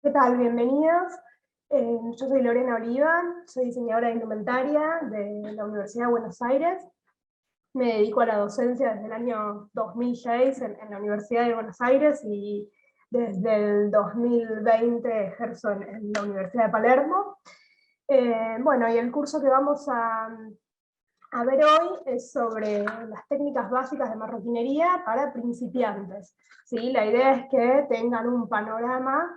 ¿Qué tal? Bienvenidos. Yo soy Lorena Oliva, soy diseñadora de indumentaria de la Universidad de Buenos Aires. Me dedico a la docencia desde el año 2006 en la Universidad de Buenos Aires y desde el 2020 ejerzo en la Universidad de Palermo. Bueno, y el curso que vamos a ver hoy es sobre las técnicas básicas de marroquinería para principiantes. ¿Sí? La idea es que tengan un panorama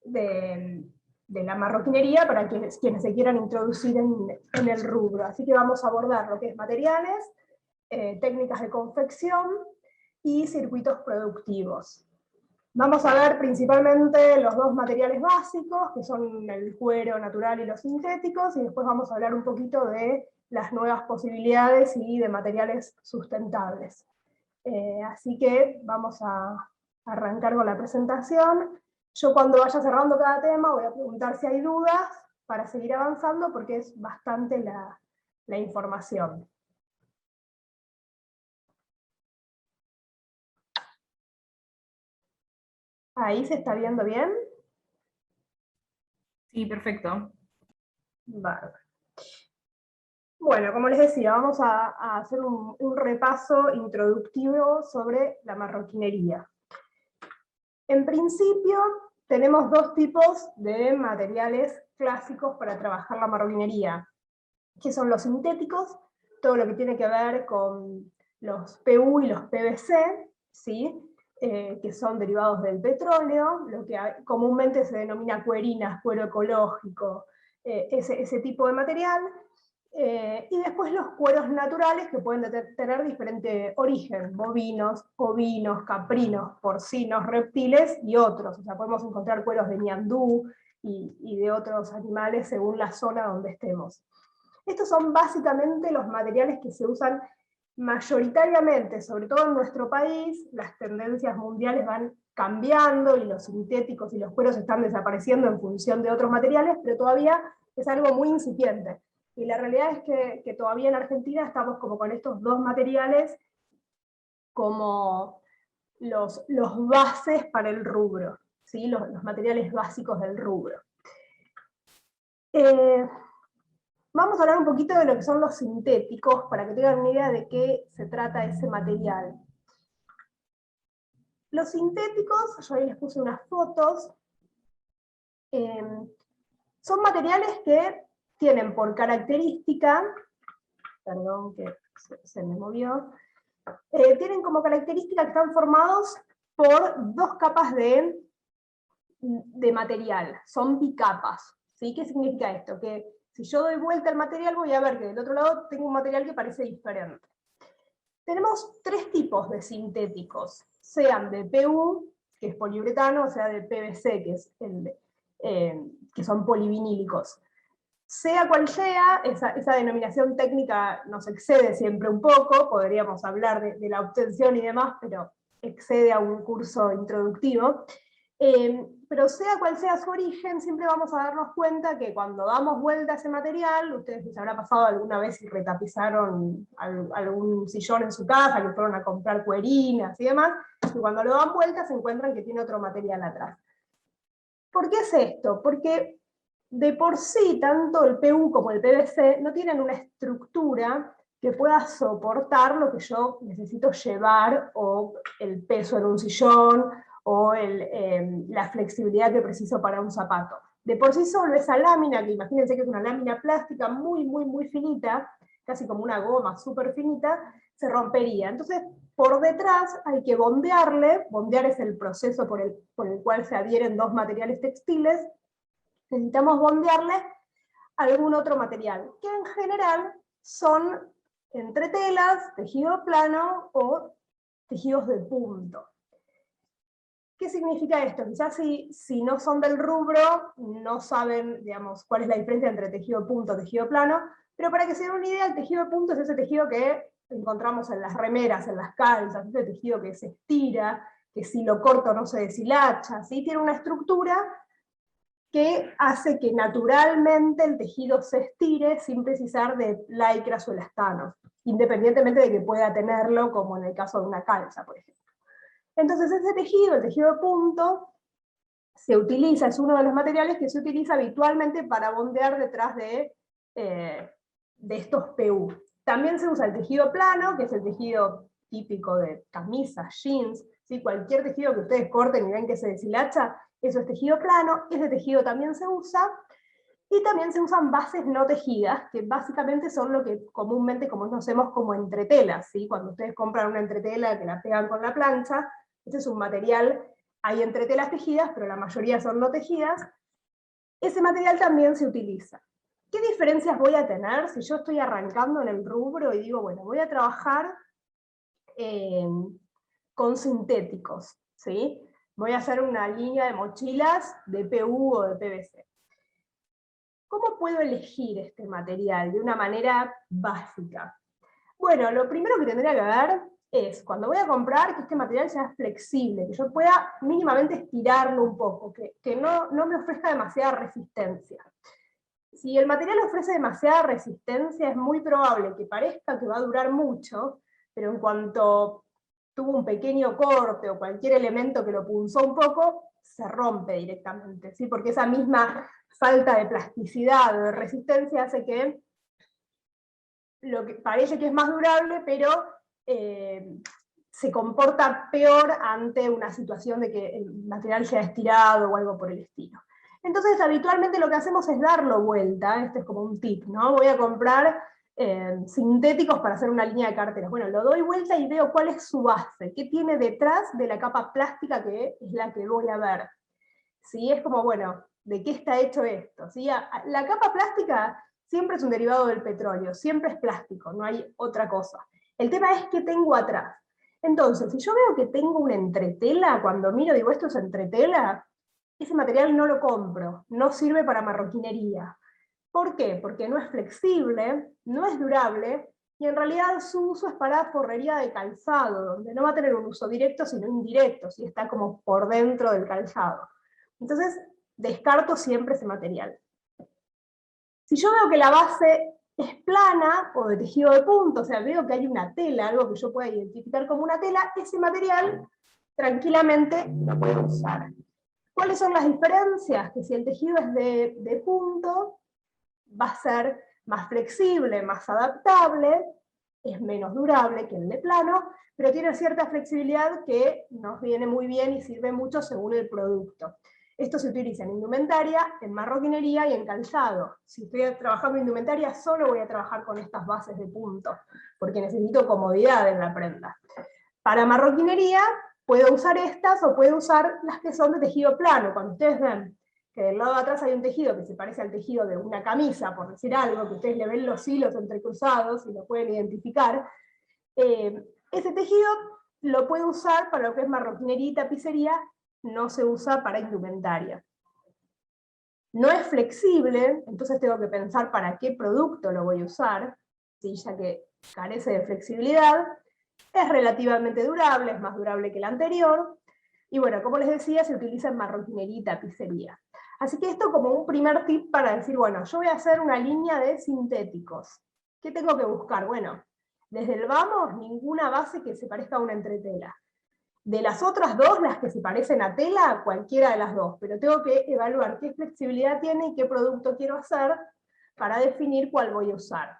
de la marroquinería para quienes se quieran introducir en el rubro. Así que vamos a abordar lo que es materiales, técnicas de confección y circuitos productivos. Vamos a ver principalmente los dos materiales básicos, que son el cuero natural y los sintéticos, y después vamos a hablar un poquito de las nuevas posibilidades y de materiales sustentables. Así que vamos a arrancar con la presentación. Yo cuando vaya cerrando cada tema voy a preguntar si hay dudas para seguir avanzando, porque es bastante la información. ¿Ahí se está viendo bien? Sí, perfecto. Vale. Bueno, como les decía, vamos a hacer un repaso introductivo sobre la marroquinería. En principio, tenemos dos tipos de materiales clásicos para trabajar la marroquinería, que son los sintéticos, todo lo que tiene que ver con los PU y los PVC, ¿sí? Que son derivados del petróleo, lo que comúnmente se denomina cuerinas, cuero ecológico, ese tipo de material. Y después los cueros naturales, que pueden tener diferente origen: bovinos, ovinos, caprinos, porcinos, reptiles y otros. O sea, podemos encontrar cueros de ñandú y de otros animales según la zona donde estemos. Estos son básicamente los materiales que se usan mayoritariamente, sobre todo en nuestro país. Las tendencias mundiales van cambiando y los sintéticos y los cueros están desapareciendo en función de otros materiales, pero todavía es algo muy incipiente. Y la realidad es que todavía en Argentina estamos como con estos dos materiales como los bases para el rubro, ¿sí? Los materiales básicos del rubro. Vamos a hablar un poquito de lo que son los sintéticos, para que tengan una idea de qué se trata ese material. Los sintéticos, yo ahí les puse unas fotos, son materiales que tienen por característica, perdón que se me movió, tienen como característica que están formados por dos capas de material, son bicapas. ¿Sí? ¿Qué significa esto? Que si yo doy vuelta al material voy a ver que del otro lado tengo un material que parece diferente. Tenemos tres tipos de sintéticos, sean de PU, que es poliuretano, o sea de PVC, que es que son polivinílicos. Sea cual sea, esa denominación técnica nos excede siempre un poco, podríamos hablar de la obtención y demás, pero excede a un curso introductivo. Pero sea cual sea su origen, siempre vamos a darnos cuenta que cuando damos vuelta a ese material, ustedes les habrá pasado alguna vez si retapizaron algún sillón en su casa, que fueron a comprar cuerinas y demás, y cuando lo dan vuelta se encuentran que tiene otro material atrás. ¿Por qué es esto? Porque de por sí, tanto el PU como el PVC no tienen una estructura que pueda soportar lo que yo necesito llevar, o el peso en un sillón, o la flexibilidad que preciso para un zapato. De por sí solo esa lámina, que imagínense que es una lámina plástica muy, muy, muy finita, casi como una goma súper finita, se rompería. Entonces, por detrás hay que bondearle, bondear es el proceso por el cual se adhieren dos materiales textiles, necesitamos bondearle algún otro material, que en general son entretelas, tejido plano o tejidos de punto. ¿Qué significa esto? Quizás si no son del rubro, no saben, digamos, cuál es la diferencia entre tejido punto y tejido plano, pero para que se den una idea, el tejido de punto es ese tejido que encontramos en las remeras, en las calzas, ese tejido que se estira, que si lo corto no se deshilacha, ¿sí? Tiene una estructura que hace que naturalmente el tejido se estire sin precisar de lycras o elastanos, independientemente de que pueda tenerlo, como en el caso de una calza, por ejemplo. Entonces ese tejido, el tejido de punto, se utiliza, es uno de los materiales que se utiliza habitualmente para bondear detrás de estos PU. También se usa el tejido plano, que es el tejido típico de camisas, jeans, ¿sí? Cualquier tejido que ustedes corten y ven que se deshilacha, eso es tejido plano. Ese tejido también se usa, y también se usan bases no tejidas, que básicamente son lo que comúnmente conocemos como entretelas, ¿sí? Cuando ustedes compran una entretela que la pegan con la plancha, ese es un material, hay entretelas tejidas, pero la mayoría son no tejidas. Ese material también se utiliza. ¿Qué diferencias voy a tener si yo estoy arrancando en el rubro y digo, bueno, voy a trabajar con sintéticos, ¿sí? Voy a hacer una línea de mochilas de PU o de PVC. ¿Cómo puedo elegir este material de una manera básica? Bueno, lo primero que tendría que ver es, cuando voy a comprar, que este material sea flexible, que yo pueda mínimamente estirarlo un poco, que no me ofrezca demasiada resistencia. Si el material ofrece demasiada resistencia, es muy probable que parezca que va a durar mucho, pero en cuanto tuvo un pequeño corte o cualquier elemento que lo punzó un poco, se rompe directamente, ¿sí? Porque esa misma falta de plasticidad o de resistencia hace que lo que parece que es más durable, pero se comporta peor ante una situación de que el material sea estirado o algo por el estilo. Entonces, habitualmente lo que hacemos es darlo vuelta, este es como un tip, ¿no? Voy a comprar sintéticos para hacer una línea de carteras. Bueno, lo doy vuelta y veo cuál es su base, qué tiene detrás de la capa plástica que es la que voy a ver. ¿Sí? Es como, bueno, ¿de qué está hecho esto? ¿Sí? La capa plástica siempre es un derivado del petróleo, siempre es plástico, no hay otra cosa. El tema es qué tengo atrás. Entonces, si yo veo que tengo una entretela, cuando miro digo, esto es entretela, ese material no lo compro, no sirve para marroquinería. ¿Por qué? Porque no es flexible, no es durable, y en realidad su uso es para forrería de calzado, donde no va a tener un uso directo, sino indirecto, si está como por dentro del calzado. Entonces, descarto siempre ese material. Si yo veo que la base es plana o de tejido de punto, o sea, veo que hay una tela, algo que yo pueda identificar como una tela, ese material tranquilamente lo puedo usar. ¿Cuáles son las diferencias? Que si el tejido es de punto, va a ser más flexible, más adaptable, es menos durable que el de plano, pero tiene cierta flexibilidad que nos viene muy bien y sirve mucho según el producto. Esto se utiliza en indumentaria, en marroquinería y en calzado. Si estoy trabajando en indumentaria, solo voy a trabajar con estas bases de punto, porque necesito comodidad en la prenda. Para marroquinería, puedo usar estas o puedo usar las que son de tejido plano. Cuando ustedes ven que del lado de atrás hay un tejido que se parece al tejido de una camisa, por decir algo, que ustedes le ven los hilos entrecruzados y lo pueden identificar, ese tejido lo puedo usar para lo que es marroquinería y tapicería, no se usa para indumentaria. No es flexible, entonces tengo que pensar para qué producto lo voy a usar, ¿sí? Ya que carece de flexibilidad. Es relativamente durable, es más durable que el anterior, y bueno, como les decía, se utiliza en marroquinería y tapicería. Así que esto como un primer tip para decir, bueno, yo voy a hacer una línea de sintéticos. ¿Qué tengo que buscar? Bueno, desde el vamos, ninguna base que se parezca a una entretela. De las otras dos, las que se parecen a tela, cualquiera de las dos, pero tengo que evaluar qué flexibilidad tiene y qué producto quiero hacer para definir cuál voy a usar.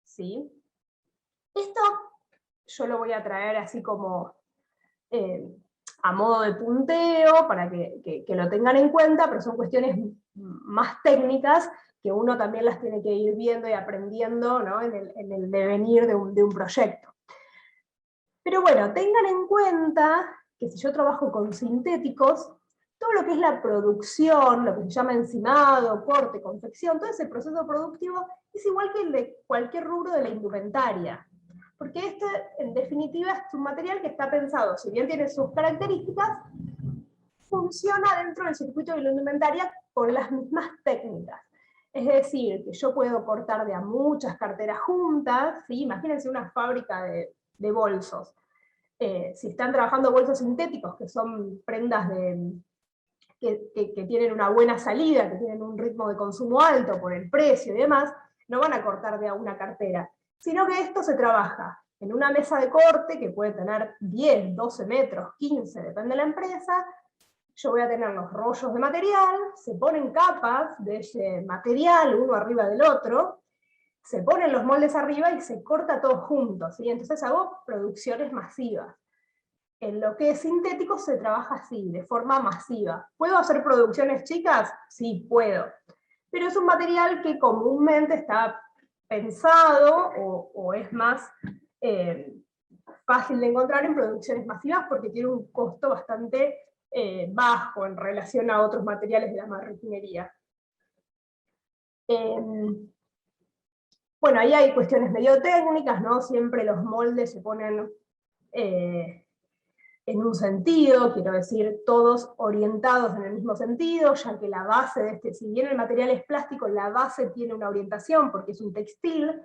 ¿Sí? Esto yo lo voy a traer así como a modo de punteo, para que lo tengan en cuenta, pero son cuestiones más técnicas que uno también las tiene que ir viendo y aprendiendo, ¿no? en el devenir de un proyecto. Pero bueno, tengan en cuenta que si yo trabajo con sintéticos, todo lo que es la producción, lo que se llama encimado, corte, confección, todo ese proceso productivo es igual que el de cualquier rubro de la indumentaria. Porque este, en definitiva, es un material que está pensado, si bien tiene sus características, funciona dentro del circuito de la indumentaria con las mismas técnicas. Es decir, que yo puedo cortar de a muchas carteras juntas, ¿sí? Imagínense una fábrica de bolsos. Si están trabajando bolsos sintéticos, que son prendas que tienen una buena salida, que tienen un ritmo de consumo alto por el precio y demás, no van a cortar de a una cartera, sino que esto se trabaja en una mesa de corte que puede tener 10, 12 metros, 15, depende de la empresa, yo voy a tener los rollos de material, se ponen capas de ese material, uno arriba del otro, se ponen los moldes arriba y se corta todo junto, ¿sí? Entonces hago producciones masivas. En lo que es sintético se trabaja así, de forma masiva. ¿Puedo hacer producciones chicas? Sí, puedo. Pero es un material que comúnmente está pensado o es más fácil de encontrar en producciones masivas porque tiene un costo bastante bajo en relación a otros materiales de la marroquinería. Bueno, ahí hay cuestiones medio técnicas, ¿no? Siempre los moldes se ponen en un sentido, quiero decir, todos orientados en el mismo sentido, ya que la base de este, si bien el material es plástico, la base tiene una orientación porque es un textil,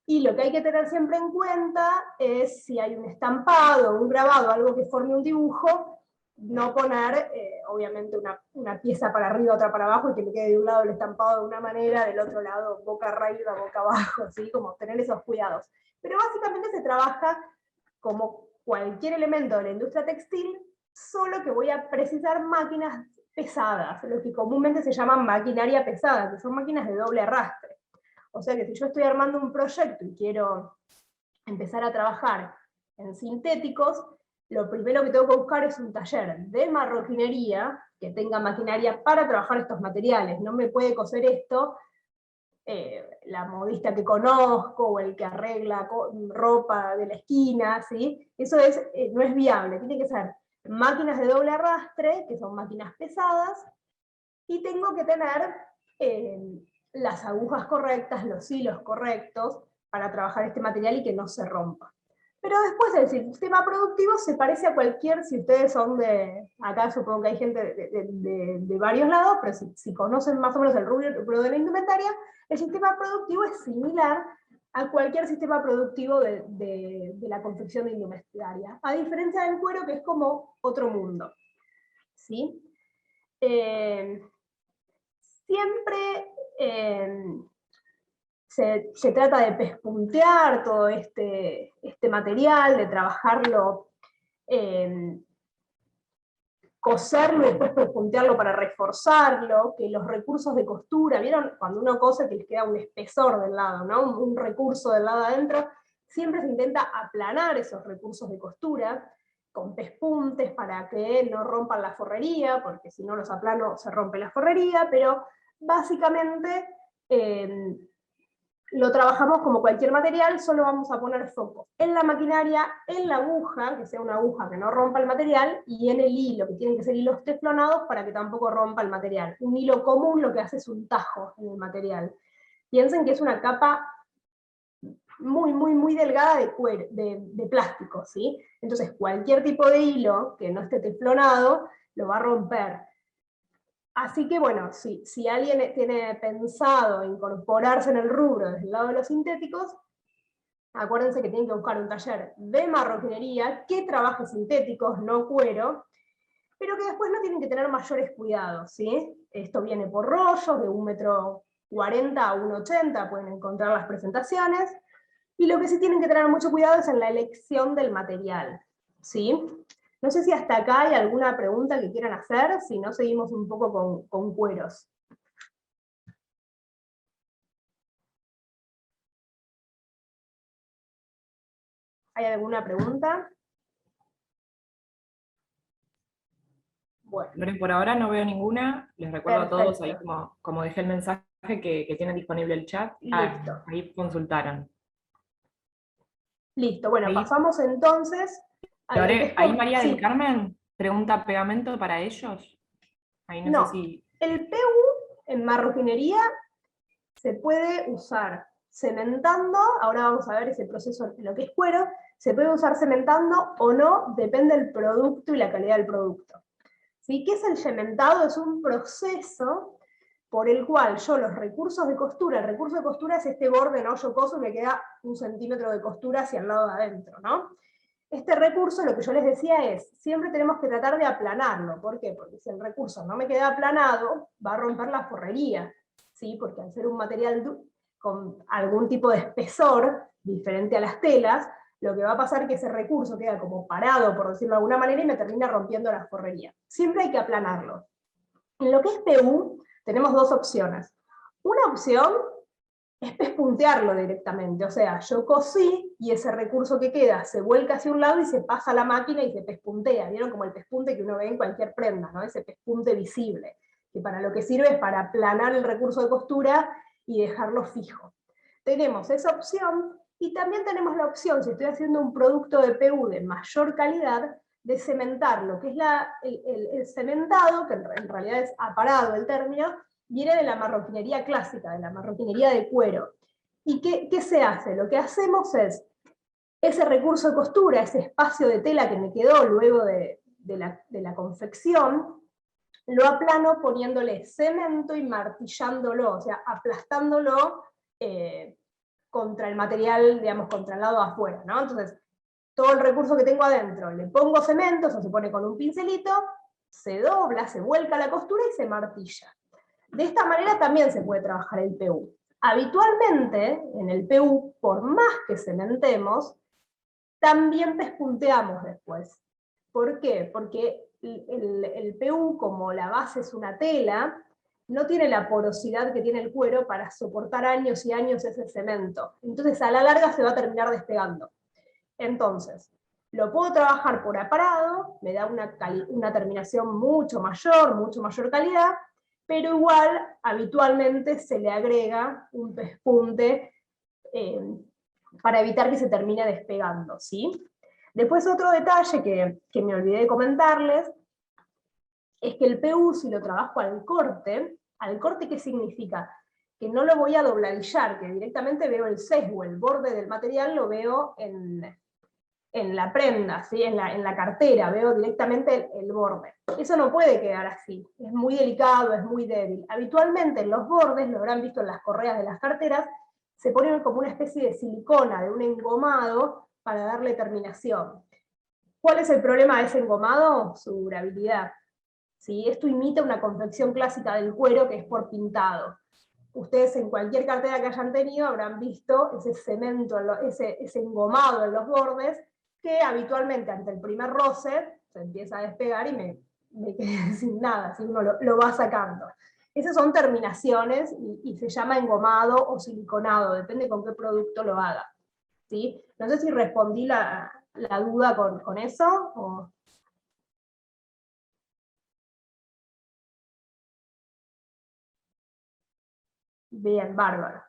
y lo que hay que tener siempre en cuenta es si hay un estampado, un grabado, algo que forme un dibujo, no poner, obviamente, una pieza para arriba, otra para abajo, y que me quede de un lado el estampado de una manera, del otro lado boca arriba, boca abajo, ¿sí? Como tener esos cuidados. Pero básicamente se trabaja como cualquier elemento de la industria textil, solo que voy a precisar máquinas pesadas, lo que comúnmente se llaman maquinaria pesada, que son máquinas de doble arrastre. O sea que si yo estoy armando un proyecto y quiero empezar a trabajar en sintéticos, lo primero que tengo que buscar es un taller de marroquinería que tenga maquinaria para trabajar estos materiales. No me puede coser esto la modista que conozco, o el que arregla ropa de la esquina, ¿sí? Eso no es viable, tiene que ser máquinas de doble arrastre, que son máquinas pesadas, y tengo que tener las agujas correctas, los hilos correctos, para trabajar este material y que no se rompa. Pero después el sistema productivo se parece a cualquier, si ustedes son acá supongo que hay gente de varios lados, pero si conocen más o menos el rubro de la indumentaria, el sistema productivo es similar a cualquier sistema productivo de la confección de indumentaria, a diferencia del cuero, que es como otro mundo, ¿sí? Siempre se trata de pespuntear todo este material, de trabajarlo, coserlo y después pespuntearlo para reforzarlo, que los recursos de costura, ¿vieron? Cuando uno cose que les queda un espesor del lado, ¿no? Un recurso del lado adentro, siempre se intenta aplanar esos recursos de costura, con pespuntes para que no rompan la forrería, porque si no los aplano se rompe la forrería, pero básicamente lo trabajamos como cualquier material, solo vamos a poner foco en la maquinaria, en la aguja, que sea una aguja que no rompa el material, y en el hilo, que tienen que ser hilos teflonados para que tampoco rompa el material. Un hilo común lo que hace es un tajo en el material. Piensen que es una capa muy, muy, muy delgada de plástico, ¿sí? Entonces cualquier tipo de hilo que no esté teflonado lo va a romper. Así que bueno, si alguien tiene pensado incorporarse en el rubro desde el lado de los sintéticos, acuérdense que tienen que buscar un taller de marroquinería que trabaje sintéticos, no cuero, pero que después no tienen que tener mayores cuidados, ¿sí? Esto viene por rollos de 1,40 m a 1,80 m, pueden encontrar las presentaciones, y lo que sí tienen que tener mucho cuidado es en la elección del material, ¿sí? No sé si hasta acá hay alguna pregunta que quieran hacer, si no seguimos un poco con cueros. ¿Hay alguna pregunta? Bueno, por ahora no veo ninguna. Les recuerdo a todos, ahí como dejé el mensaje, que tienen disponible el chat. Listo. Ahí consultaron. Listo, bueno, Ahí, pasamos entonces a lo que es... ahí María del Sí. Carmen pregunta pegamento para ellos. Ahí no sé si... El PU en marroquinería se puede usar cementando, ahora vamos a ver ese proceso en lo que es cuero, se puede usar cementando o no, depende del producto y la calidad del producto. ¿Sí? ¿Qué es el cementado? Es un proceso por el cual yo los recursos de costura, el recurso de costura es este borde, ¿no? Yo coso y me queda 1 centímetro de costura hacia el lado de adentro, ¿no? Este recurso, lo que yo les decía es, siempre tenemos que tratar de aplanarlo. ¿Por qué? Porque si el recurso no me queda aplanado, va a romper la forrería, ¿sí? Porque al ser un material con algún tipo de espesor, diferente a las telas, lo que va a pasar es que ese recurso queda como parado, por decirlo de alguna manera, y me termina rompiendo la forrería. Siempre hay que aplanarlo. En lo que es PU, tenemos dos opciones. Una opción es pespuntearlo directamente, o sea, yo cosí y ese recurso que queda se vuelca hacia un lado y se pasa a la máquina y se pespuntea. ¿Vieron? Como el pespunte que uno ve en cualquier prenda, ¿no? Ese pespunte visible, que para lo que sirve es para aplanar el recurso de costura y dejarlo fijo. Tenemos esa opción, y también tenemos la opción, si estoy haciendo un producto de PU de mayor calidad, de cementarlo, que es el cementado, que en realidad es aparado el término, viene de la marroquinería clásica, de la marroquinería de cuero. ¿Y qué se hace? Lo que hacemos es, ese recurso de costura, ese espacio de tela que me quedó luego de la confección, lo aplano poniéndole cemento y martillándolo, o sea, aplastándolo contra el material, digamos, contra el lado de afuera, ¿no? Entonces, todo el recurso que tengo adentro, le pongo cemento, eso se pone con un pincelito, se dobla, se vuelca la costura y se martilla. De esta manera también se puede trabajar el PU. Habitualmente, en el PU, por más que cementemos, también pespunteamos después. ¿Por qué? Porque el PU, como la base es una tela, no tiene la porosidad que tiene el cuero para soportar años y años ese cemento. Entonces, a la larga se va a terminar despegando. Entonces, lo puedo trabajar por aparado, me da una terminación mucho mayor calidad, pero igual, habitualmente se le agrega un pespunte para evitar que se termine despegando, ¿sí? Después otro detalle que me olvidé de comentarles, es que el PU, si lo trabajo al corte, ¿qué significa? Que no lo voy a dobladillar, que directamente veo el sesgo, el borde del material lo veo en la prenda, ¿sí? en la cartera, veo directamente el borde. Eso no puede quedar así, es muy delicado, es muy débil. Habitualmente en los bordes, lo habrán visto en las correas de las carteras, se ponen como una especie de silicona, de un engomado, para darle terminación. ¿Cuál es el problema de ese engomado? Su durabilidad. ¿Sí? Esto imita una confección clásica del cuero, que es por pintado. Ustedes en cualquier cartera que hayan tenido habrán visto ese cemento, ese engomado en los bordes, que habitualmente ante el primer roce se empieza a despegar y me quedé sin nada, si uno lo va sacando. Esas son terminaciones y se llama engomado o siliconado, depende con qué producto lo haga. ¿Sí? No sé si respondí la duda con eso. O... Bien, bárbaro.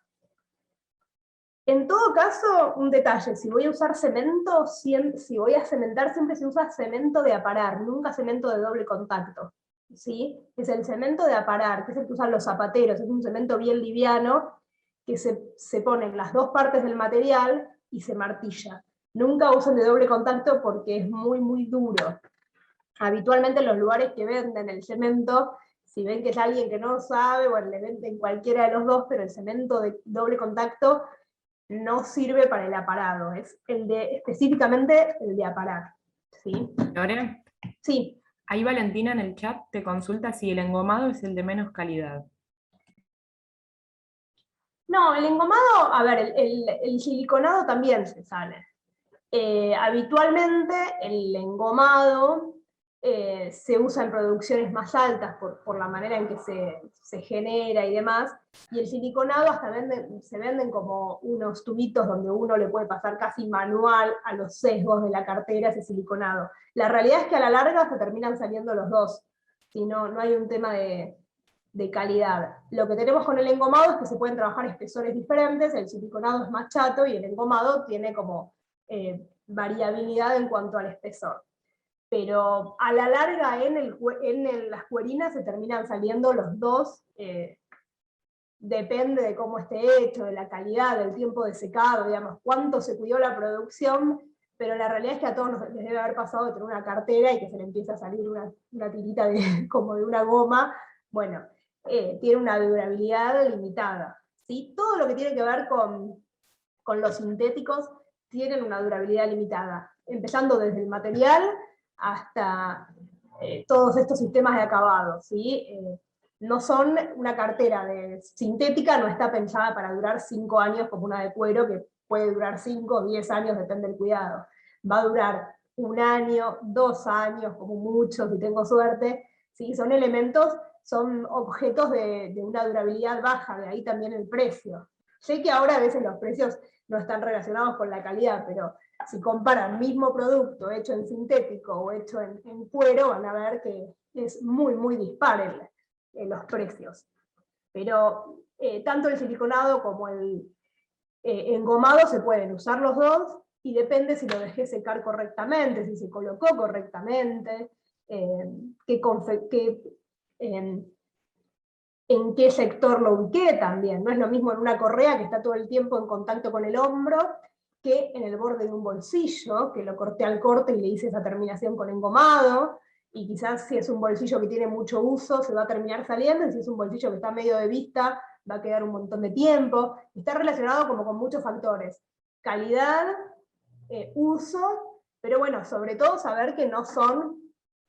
En todo caso, un detalle, si voy a usar cemento, si voy a cementar, siempre se usa cemento de aparar, nunca cemento de doble contacto. ¿Sí? Es el cemento de aparar, que es el que usan los zapateros, es un cemento bien liviano, que se ponen las dos partes del material y se martilla. Nunca usen de doble contacto porque es muy, muy duro. Habitualmente en los lugares que venden el cemento, si ven que es alguien que no sabe, bueno, le venden cualquiera de los dos, pero el cemento de doble contacto no sirve para el aparado, es específicamente el de aparar. ¿Sí? Lore, Sí. ahí Valentina en el chat te consulta si el engomado es el de menos calidad. No, el engomado, a ver, el siliconado también se sale. Habitualmente el engomado se usa en producciones más altas por la manera en que se genera y demás, y el siliconado hasta se venden como unos tubitos donde uno le puede pasar casi manual a los sesgos de la cartera ese siliconado. La realidad es que a la larga se terminan saliendo los dos, si no hay un tema de calidad. Lo que tenemos con el engomado es que se pueden trabajar espesores diferentes, el siliconado es más chato y el engomado tiene como variabilidad en cuanto al espesor. Pero a la larga en las cuerinas se terminan saliendo los dos, depende de cómo esté hecho, de la calidad, del tiempo de secado, digamos, cuánto se cuidó la producción, pero la realidad es que a todos les debe haber pasado de tener una cartera y que se le empieza a salir una tirita como de una goma. Bueno, tiene una durabilidad limitada. ¿Sí? Todo lo que tiene que ver con los sintéticos tienen una durabilidad limitada, empezando desde el material hasta todos estos sistemas de acabado. ¿Sí? No son una cartera sintética, no está pensada para durar 5 años como una de cuero, que puede durar 5 o 10 años, depende del cuidado. Va a durar 1 año, 2 años, como mucho, si tengo suerte. ¿Sí? Son elementos, son objetos de una durabilidad baja, de ahí también el precio. Sé que ahora a veces los precios no están relacionados con la calidad, pero si comparan mismo producto hecho en sintético o hecho en cuero, van a ver que es muy, muy dispar en los precios. Pero tanto el siliconado como el engomado se pueden usar los dos, y depende si lo dejé secar correctamente, si se colocó correctamente, en qué sector lo ubiqué también. No es lo mismo en una correa que está todo el tiempo en contacto con el hombro, que en el borde de un bolsillo, que lo corté al corte y le hice esa terminación con engomado, y quizás si es un bolsillo que tiene mucho uso, se va a terminar saliendo, y si es un bolsillo que está medio de vista, va a quedar un montón de tiempo. Está relacionado como con muchos factores. Calidad, uso, pero bueno, sobre todo saber que no son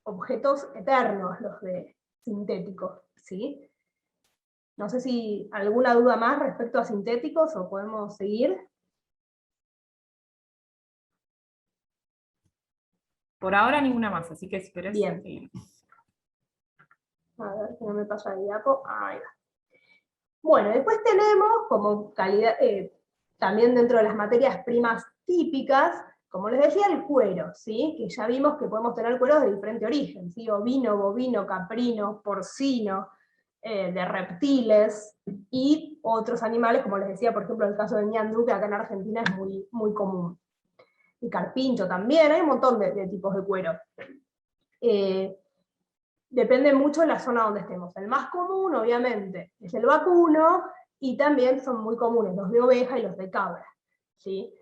objetos eternos los de sintéticos, ¿sí? No sé si alguna duda más respecto a sintéticos o podemos seguir. Por ahora ninguna más, así que si querés... Bien. A ver, que no me pasa el diapo. Ahí va. Bueno, después tenemos como calidad, también dentro de las materias primas típicas, como les decía, el cuero, ¿sí? Que ya vimos que podemos tener cueros de diferente origen, ¿sí? Ovino, bovino, caprino, porcino, de reptiles, y otros animales, como les decía, por ejemplo, el caso de ñandú, que acá en Argentina es muy, muy común. Y carpincho también, hay un montón de tipos de cuero. Depende mucho de la zona donde estemos. El más común, obviamente, es el vacuno, y también son muy comunes los de oveja y los de cabra, ¿sí?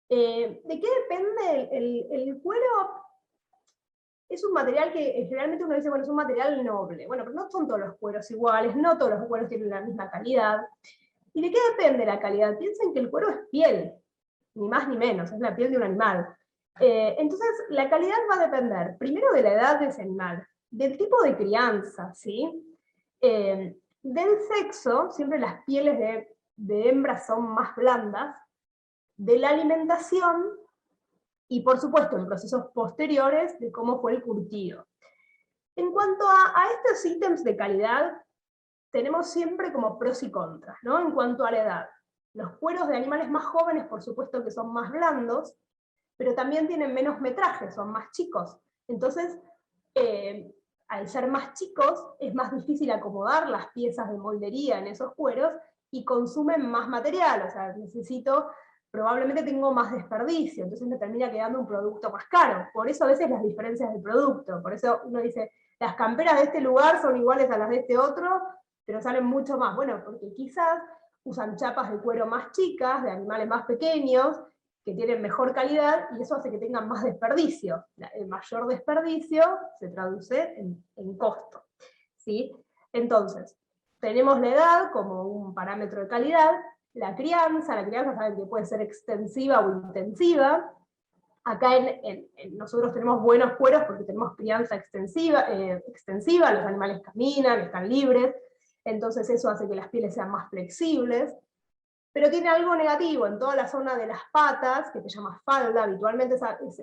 ¿De qué depende el cuero? Es un material que generalmente uno dice, bueno, es un material noble. Bueno, pero no son todos los cueros iguales, no todos los cueros tienen la misma calidad. ¿Y de qué depende la calidad? Piensen que el cuero es piel, ni más ni menos, es la piel de un animal. Entonces, la calidad va a depender, primero, de la edad de ese animal, del tipo de crianza, ¿sí? Del sexo, siempre las pieles de hembras son más blandas, de la alimentación, y por supuesto en procesos posteriores de cómo fue el curtido. En cuanto a estos ítems de calidad, tenemos siempre como pros y contras, ¿no? En cuanto a la edad. Los cueros de animales más jóvenes, por supuesto que son más blandos, pero también tienen menos metraje, son más chicos. Entonces, al ser más chicos, es más difícil acomodar las piezas de moldería en esos cueros, y consumen más material, o sea, probablemente tengo más desperdicio, entonces me termina quedando un producto más caro. Por eso a veces las diferencias de producto, por eso uno dice, las camperas de este lugar son iguales a las de este otro, pero salen mucho más. Bueno, porque quizás usan chapas de cuero más chicas, de animales más pequeños, que tienen mejor calidad, y eso hace que tengan más desperdicio. El mayor desperdicio se traduce en costo, ¿sí? Entonces, tenemos la edad como un parámetro de calidad, la crianza saben que puede ser extensiva o intensiva. Acá nosotros tenemos buenos cueros porque tenemos crianza extensiva, los animales caminan, están libres, entonces eso hace que las pieles sean más flexibles. Pero tiene algo negativo: en toda la zona de las patas, que se llama falda, habitualmente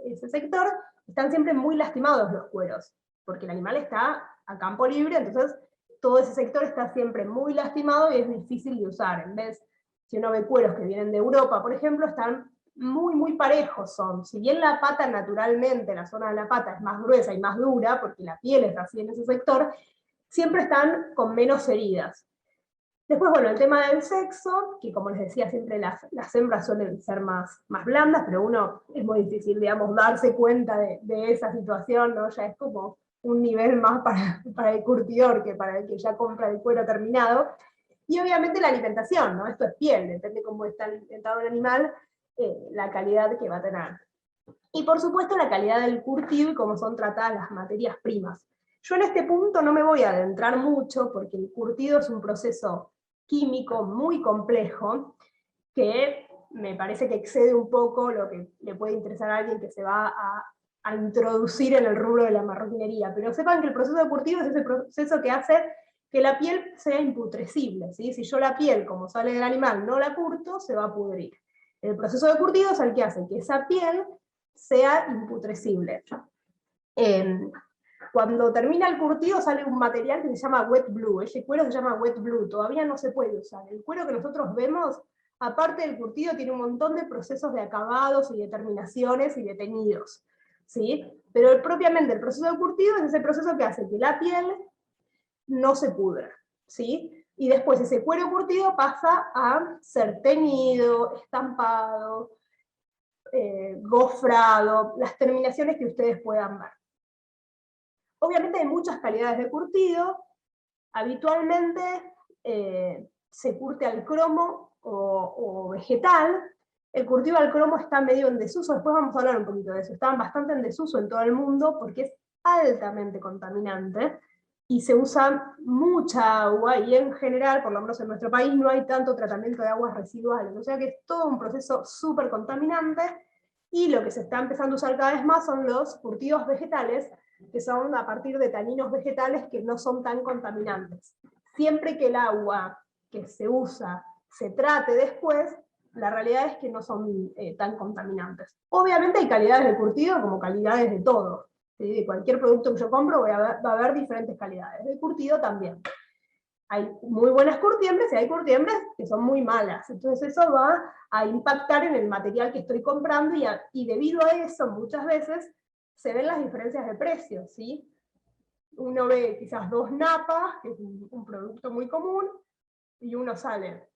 ese sector, están siempre muy lastimados los cueros, porque el animal está a campo libre, entonces todo ese sector está siempre muy lastimado y es difícil de usar. En vez, si uno ve cueros que vienen de Europa, por ejemplo, están muy, muy parejos son. Si bien la pata naturalmente, la zona de la pata es más gruesa y más dura, porque la piel es así en ese sector, siempre están con menos heridas. Después, bueno, el tema del sexo, que como les decía, siempre las hembras suelen ser más blandas, pero uno es muy difícil, digamos, darse cuenta de esa situación, ¿no? Ya es como un nivel más para el curtidor que para el que ya compra el cuero terminado. Y obviamente la alimentación, ¿no? Esto es piel, depende cómo está alimentado el animal, la calidad que va a tener. Y por supuesto la calidad del curtido y cómo son tratadas las materias primas. Yo en este punto no me voy a adentrar mucho, porque el curtido es un proceso químico muy complejo, que me parece que excede un poco lo que le puede interesar a alguien que se va a introducir en el rubro de la marroquinería. Pero sepan que el proceso de curtido es ese proceso que hace que la piel sea imputrescible, ¿sí? Si yo la piel, como sale del animal, no la curto, se va a pudrir. El proceso de curtido es el que hace que esa piel sea imputrescible. Cuando termina el curtido sale un material que se llama wet blue. Ese cuero se llama wet blue, todavía no se puede usar. El cuero que nosotros vemos, aparte del curtido, tiene un montón de procesos de acabados y de terminaciones y de teñidos, ¿sí? Pero propiamente el proceso de curtido es ese proceso que hace que la piel no se pudra, ¿sí? Y después ese cuero curtido pasa a ser teñido, estampado, gofrado, las terminaciones que ustedes puedan ver. Obviamente hay muchas calidades de curtido. Habitualmente se curte al cromo o vegetal. El curtido al cromo está medio en desuso, después vamos a hablar un poquito de eso. Está bastante en desuso en todo el mundo porque es altamente contaminante y se usa mucha agua, y en general, por lo menos en nuestro país, no hay tanto tratamiento de aguas residuales, o sea que es todo un proceso súper contaminante, y lo que se está empezando a usar cada vez más son los curtidos vegetales, que son a partir de taninos vegetales que no son tan contaminantes. Siempre que el agua que se usa se trate después, la realidad es que no son tan contaminantes. Obviamente hay calidades de curtido como calidades de todo. ¿Sí? De cualquier producto que yo compro va a haber diferentes calidades. De curtido también. Hay muy buenas curtiembres y hay curtiembres que son muy malas. Entonces eso va a impactar en el material que estoy comprando, y debido a eso muchas veces se ven las diferencias de precios, ¿sí? Uno ve quizás 2 napas, que es un producto muy común, y uno sale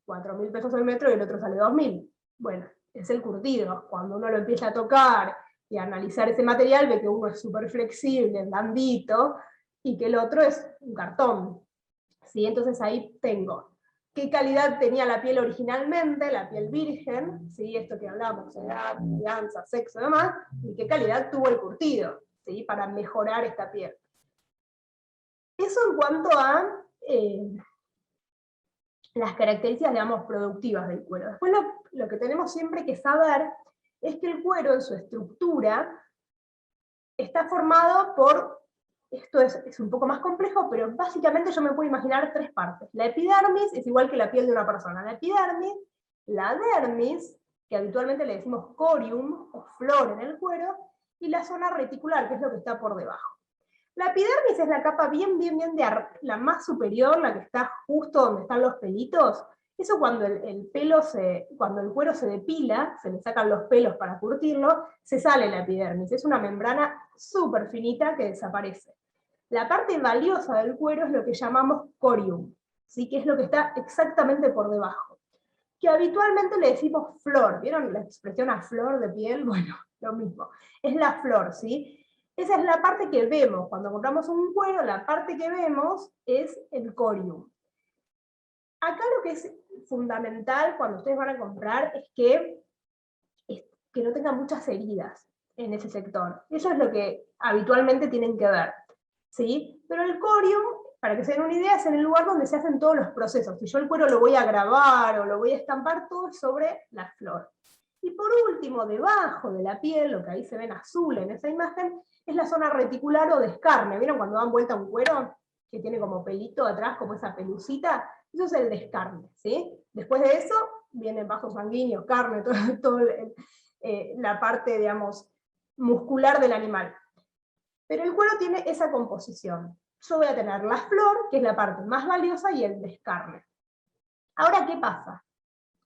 4.000 pesos el metro y el otro sale 2.000. Bueno, es el curtido. Cuando uno lo empieza a tocar y a analizar ese material, ve que uno es súper flexible, blandito, y que el otro es un cartón. ¿Sí? Entonces ahí tengo qué calidad tenía la piel originalmente, la piel virgen, ¿sí? Esto que hablamos, edad, crianza, sexo y demás, y qué calidad tuvo el curtido, ¿sí? Para mejorar esta piel. Eso en cuanto a las características, digamos, productivas del cuero. Después lo que tenemos siempre que saber es que el cuero en su estructura está formado por, esto es un poco más complejo, pero básicamente yo me puedo imaginar 3 partes. La epidermis es igual que la piel de una persona. La epidermis, la dermis, que habitualmente le decimos corium o flor en el cuero, y la zona reticular, que es lo que está por debajo. La epidermis es la capa bien la más superior, la que está justo donde están los pelitos. Eso cuando cuando el cuero se depila, se le sacan los pelos para curtirlo, se sale la epidermis. Es una membrana súper finita que desaparece. La parte valiosa del cuero es lo que llamamos corium, ¿sí? Que es lo que está exactamente por debajo. Que habitualmente le decimos flor. ¿Vieron la expresión a flor de piel? Bueno, lo mismo. Es la flor, ¿sí? Esa es la parte que vemos. Cuando compramos un cuero, la parte que vemos es el corium. Acá lo que es fundamental cuando ustedes van a comprar es que no tengan muchas heridas en ese sector. Eso es lo que habitualmente tienen que ver, ¿sí? Pero el corium, para que se den una idea, es en el lugar donde se hacen todos los procesos. Si yo el cuero lo voy a grabar o lo voy a estampar, todo sobre la flor. Y por último, debajo de la piel, lo que ahí se ven azul en esa imagen, es la zona reticular o de escarne. ¿Vieron cuando dan vuelta un cuero? Que tiene como pelito atrás, como esa pelucita. Eso es el descarne, ¿sí? Después de eso, vienen vasos sanguíneos, carne, todo la parte, digamos, muscular del animal. Pero el cuero tiene esa composición. Yo voy a tener la flor, que es la parte más valiosa, y el descarne. Ahora, ¿qué pasa?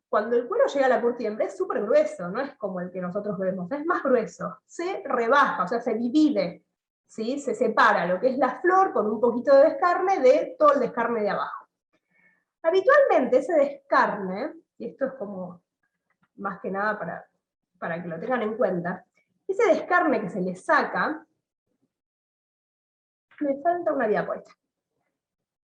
Cuando el cuero llega a la curtiembre es súper grueso, no es como el que nosotros vemos, es más grueso. Se rebaja, o sea, se divide, ¿sí? Se separa lo que es la flor con un poquito de descarne de todo el descarne de abajo. Habitualmente ese descarne, y esto es como más que nada para que lo tengan en cuenta, ese descarne que se le saca, me falta una diapositiva,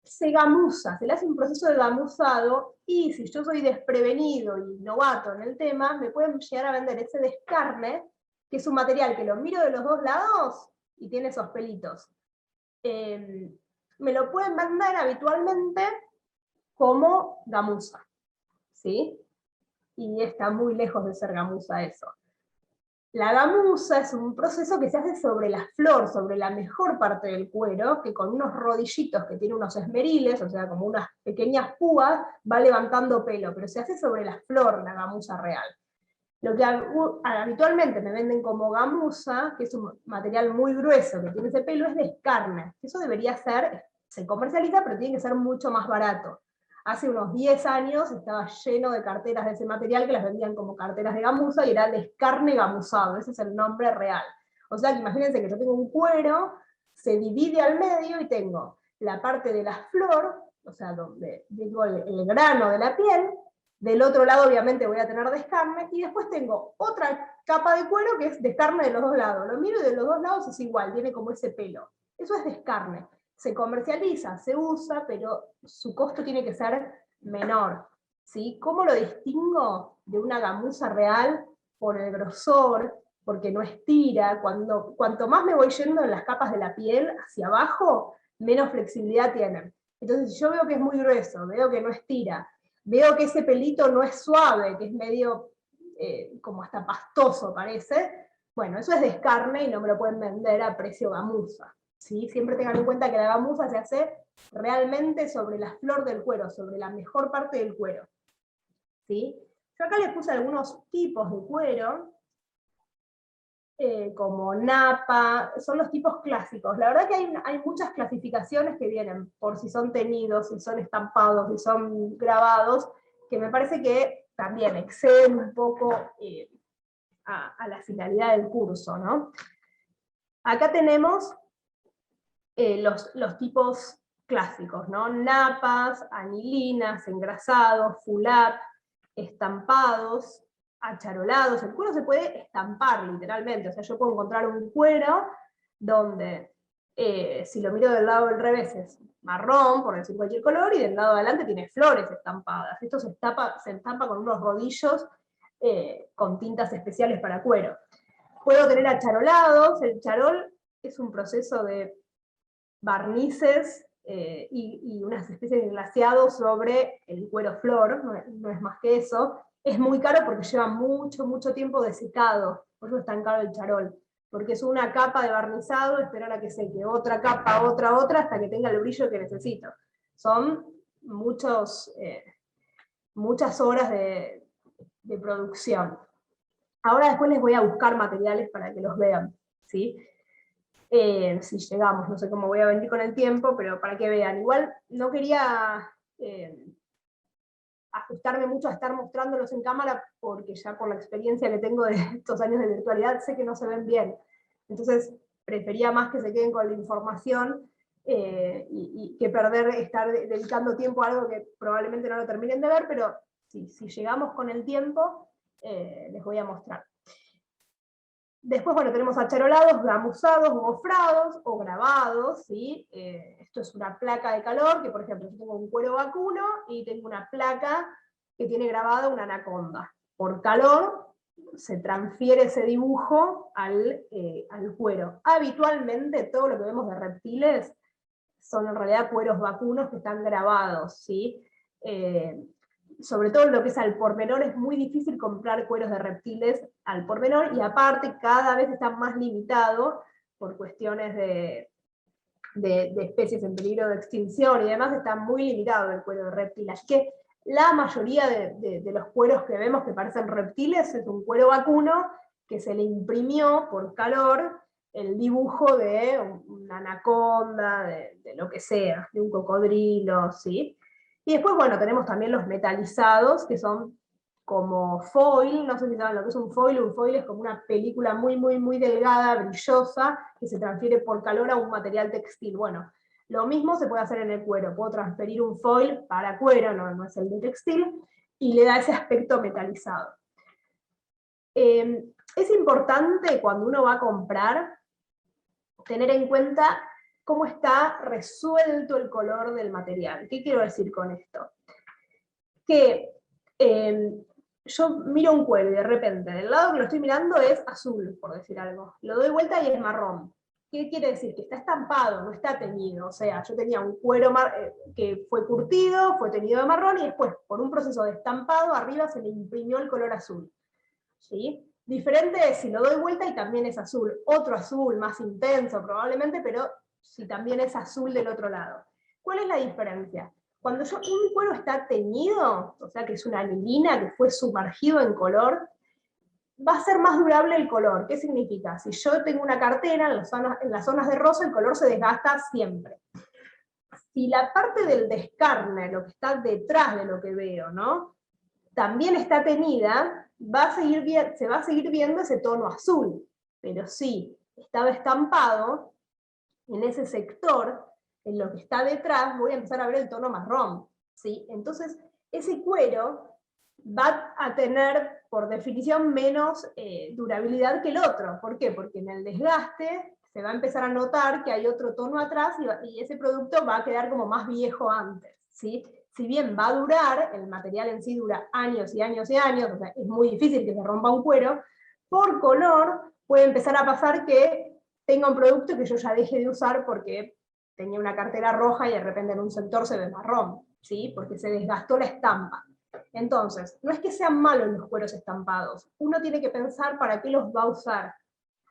se gamuza, se le hace un proceso de gamuzado, y si yo soy desprevenido y novato en el tema, me pueden llegar a vender ese descarne, que es un material que lo miro de los 2 lados y tiene esos pelitos. Me lo pueden vender habitualmente como gamuza, ¿sí? Y está muy lejos de ser gamuza eso. La gamuza es un proceso que se hace sobre la flor, sobre la mejor parte del cuero, que con unos rodillitos que tiene unos esmeriles, o sea, como unas pequeñas púas, va levantando pelo, pero se hace sobre la flor la gamuza real. Lo que habitualmente me venden como gamuza, que es un material muy grueso que tiene ese pelo, es de escarne. Eso debería ser, se comercializa, pero tiene que ser mucho más barato. Hace unos 10 años estaba lleno de carteras de ese material que las vendían como carteras de gamuza y era de escarne gamuzado, ese es el nombre real. O sea que imagínense que yo tengo un cuero, se divide al medio y tengo la parte de la flor, o sea, donde digo el grano de la piel, del otro lado obviamente voy a tener descarne, y después tengo otra capa de cuero que es descarne de los dos lados. Lo miro y de los dos lados es igual, tiene como ese pelo. Eso es descarne. Se comercializa, se usa, pero su costo tiene que ser menor. ¿Sí? ¿Cómo lo distingo de una gamuza real? Por el grosor, porque no estira. Cuanto más me voy yendo en las capas de la piel hacia abajo, menos flexibilidad tienen. Entonces, si yo veo que es muy grueso, veo que no estira, veo que ese pelito no es suave, que es medio como hasta pastoso parece, bueno, eso es descarne y no me lo pueden vender a precio gamuza. ¿Sí? Siempre tengan en cuenta que la gamuza se hace realmente sobre la flor del cuero, sobre la mejor parte del cuero. ¿Sí? Yo acá les puse algunos tipos de cuero, como napa, son los tipos clásicos. La verdad que hay muchas clasificaciones que vienen por si son teñidos, si son estampados, si son grabados, que me parece que también exceden un poco a la finalidad del curso, ¿no? Acá tenemos los tipos clásicos, ¿no? Napas, anilinas, engrasados, fulap, estampados, acharolados. El cuero se puede estampar literalmente, o sea, yo puedo encontrar un cuero donde, si lo miro del lado del revés, es marrón, por decir cualquier color, y del lado de adelante tiene flores estampadas. Esto se estampa con unos rodillos con tintas especiales para cuero. Puedo tener acharolados. El charol es un proceso de barnices y unas especies de glaseados sobre el cuero flor, no es más que eso. Es muy caro porque lleva mucho tiempo de secado, por eso es tan caro el charol, porque es una capa de barnizado, esperar a que seque, otra capa, otra, hasta que tenga el brillo que necesito. Son muchas horas de producción. Ahora después les voy a buscar materiales para que los vean, ¿sí? Si llegamos, no sé cómo voy a venir con el tiempo, pero para que vean. Igual no quería ajustarme mucho a estar mostrándolos en cámara, porque ya por la experiencia que tengo de estos años de virtualidad, sé que no se ven bien. Entonces, prefería más que se queden con la información y que estar dedicando tiempo a algo que probablemente no lo terminen de ver, pero si llegamos con el tiempo, les voy a mostrar. Después, bueno, tenemos acharolados, gamuzados, gofrados o grabados, ¿sí? Esto es una placa de calor, que por ejemplo, yo tengo un cuero vacuno y tengo una placa que tiene grabada una anaconda. Por calor se transfiere ese dibujo al cuero. Habitualmente todo lo que vemos de reptiles son en realidad cueros vacunos que están grabados, ¿sí? Sobre todo lo que es al por menor, es muy difícil comprar cueros de reptiles al por menor, y aparte cada vez está más limitado por cuestiones de especies en peligro de extinción y demás, está muy limitado el cuero de reptil. Así que la mayoría de los cueros que vemos que parecen reptiles es un cuero vacuno que se le imprimió por calor el dibujo de una anaconda, de lo que sea, de un cocodrilo, ¿sí? Y después, bueno, tenemos también los metalizados, que son como foil, no sé si saben lo que es un foil es como una película muy delgada, brillosa, que se transfiere por calor a un material textil. Bueno, lo mismo se puede hacer en el cuero, puedo transferir un foil para cuero, no es el de textil, y le da ese aspecto metalizado. Es importante cuando uno va a comprar, tener en cuenta cómo está resuelto el color del material. ¿Qué quiero decir con esto? Que yo miro un cuero y de repente del lado que lo estoy mirando es azul, por decir algo. Lo doy vuelta y es marrón. ¿Qué quiere decir? Que está estampado, no está teñido. O sea, yo tenía un cuero que fue curtido, fue teñido de marrón, y después, por un proceso de estampado, arriba se le imprimió el color azul. ¿Sí? Diferente es si lo doy vuelta y también es azul. Otro azul más intenso probablemente, pero si también es azul del otro lado. ¿Cuál es la diferencia? Cuando un cuero está teñido, o sea que es una anilina que fue sumergido en color, va a ser más durable el color. ¿Qué significa? Si yo tengo una cartera, en las zonas de rosa el color se desgasta siempre. Si la parte del descarne, lo que está detrás de lo que veo, ¿no?, también está teñida, se va a seguir viendo ese tono azul. Pero si estaba estampado, en ese sector, en lo que está detrás, voy a empezar a ver el tono marrón, ¿sí? Entonces, ese cuero va a tener, por definición, menos durabilidad que el otro. ¿Por qué? Porque en el desgaste se va a empezar a notar que hay otro tono atrás y ese producto va a quedar como más viejo antes, ¿sí? Si bien va a durar, el material en sí dura años y años y años, o sea, es muy difícil que se rompa un cuero, por color puede empezar a pasar que tenga un producto que yo ya deje de usar porque tenía una cartera roja y de repente en un sector se ve marrón, ¿sí? Porque se desgastó la estampa. Entonces, no es que sean malos los cueros estampados, uno tiene que pensar para qué los va a usar.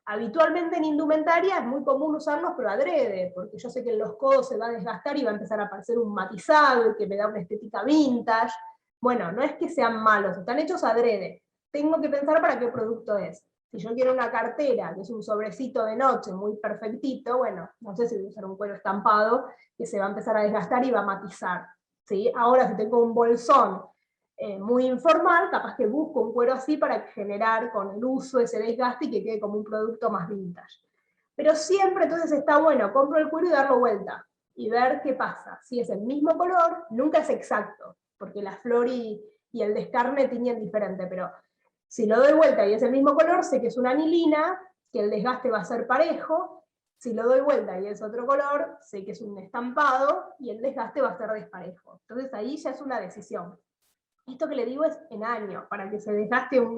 Habitualmente en indumentaria es muy común usarlos, pero adrede, porque yo sé que en los codos se va a desgastar y va a empezar a aparecer un matizado que me da una estética vintage. Bueno, no es que sean malos, están hechos adrede. Tengo que pensar para qué producto es. Si yo quiero una cartera, que es un sobrecito de noche muy perfectito, bueno, no sé si voy a usar un cuero estampado que se va a empezar a desgastar y va a matizar, ¿sí? Ahora, si tengo un bolsón muy informal, capaz que busco un cuero así para generar con el uso ese desgaste y que quede como un producto más vintage. Pero siempre entonces está bueno, compro el cuero y darlo vuelta, y ver qué pasa. Si es el mismo color, nunca es exacto, porque la flor y el descarne tiñen diferente, pero si lo doy vuelta y es el mismo color, sé que es una anilina, que el desgaste va a ser parejo. Si lo doy vuelta y es otro color, sé que es un estampado y el desgaste va a ser desparejo. Entonces ahí ya es una decisión. Esto que le digo es en años. Para que se desgaste un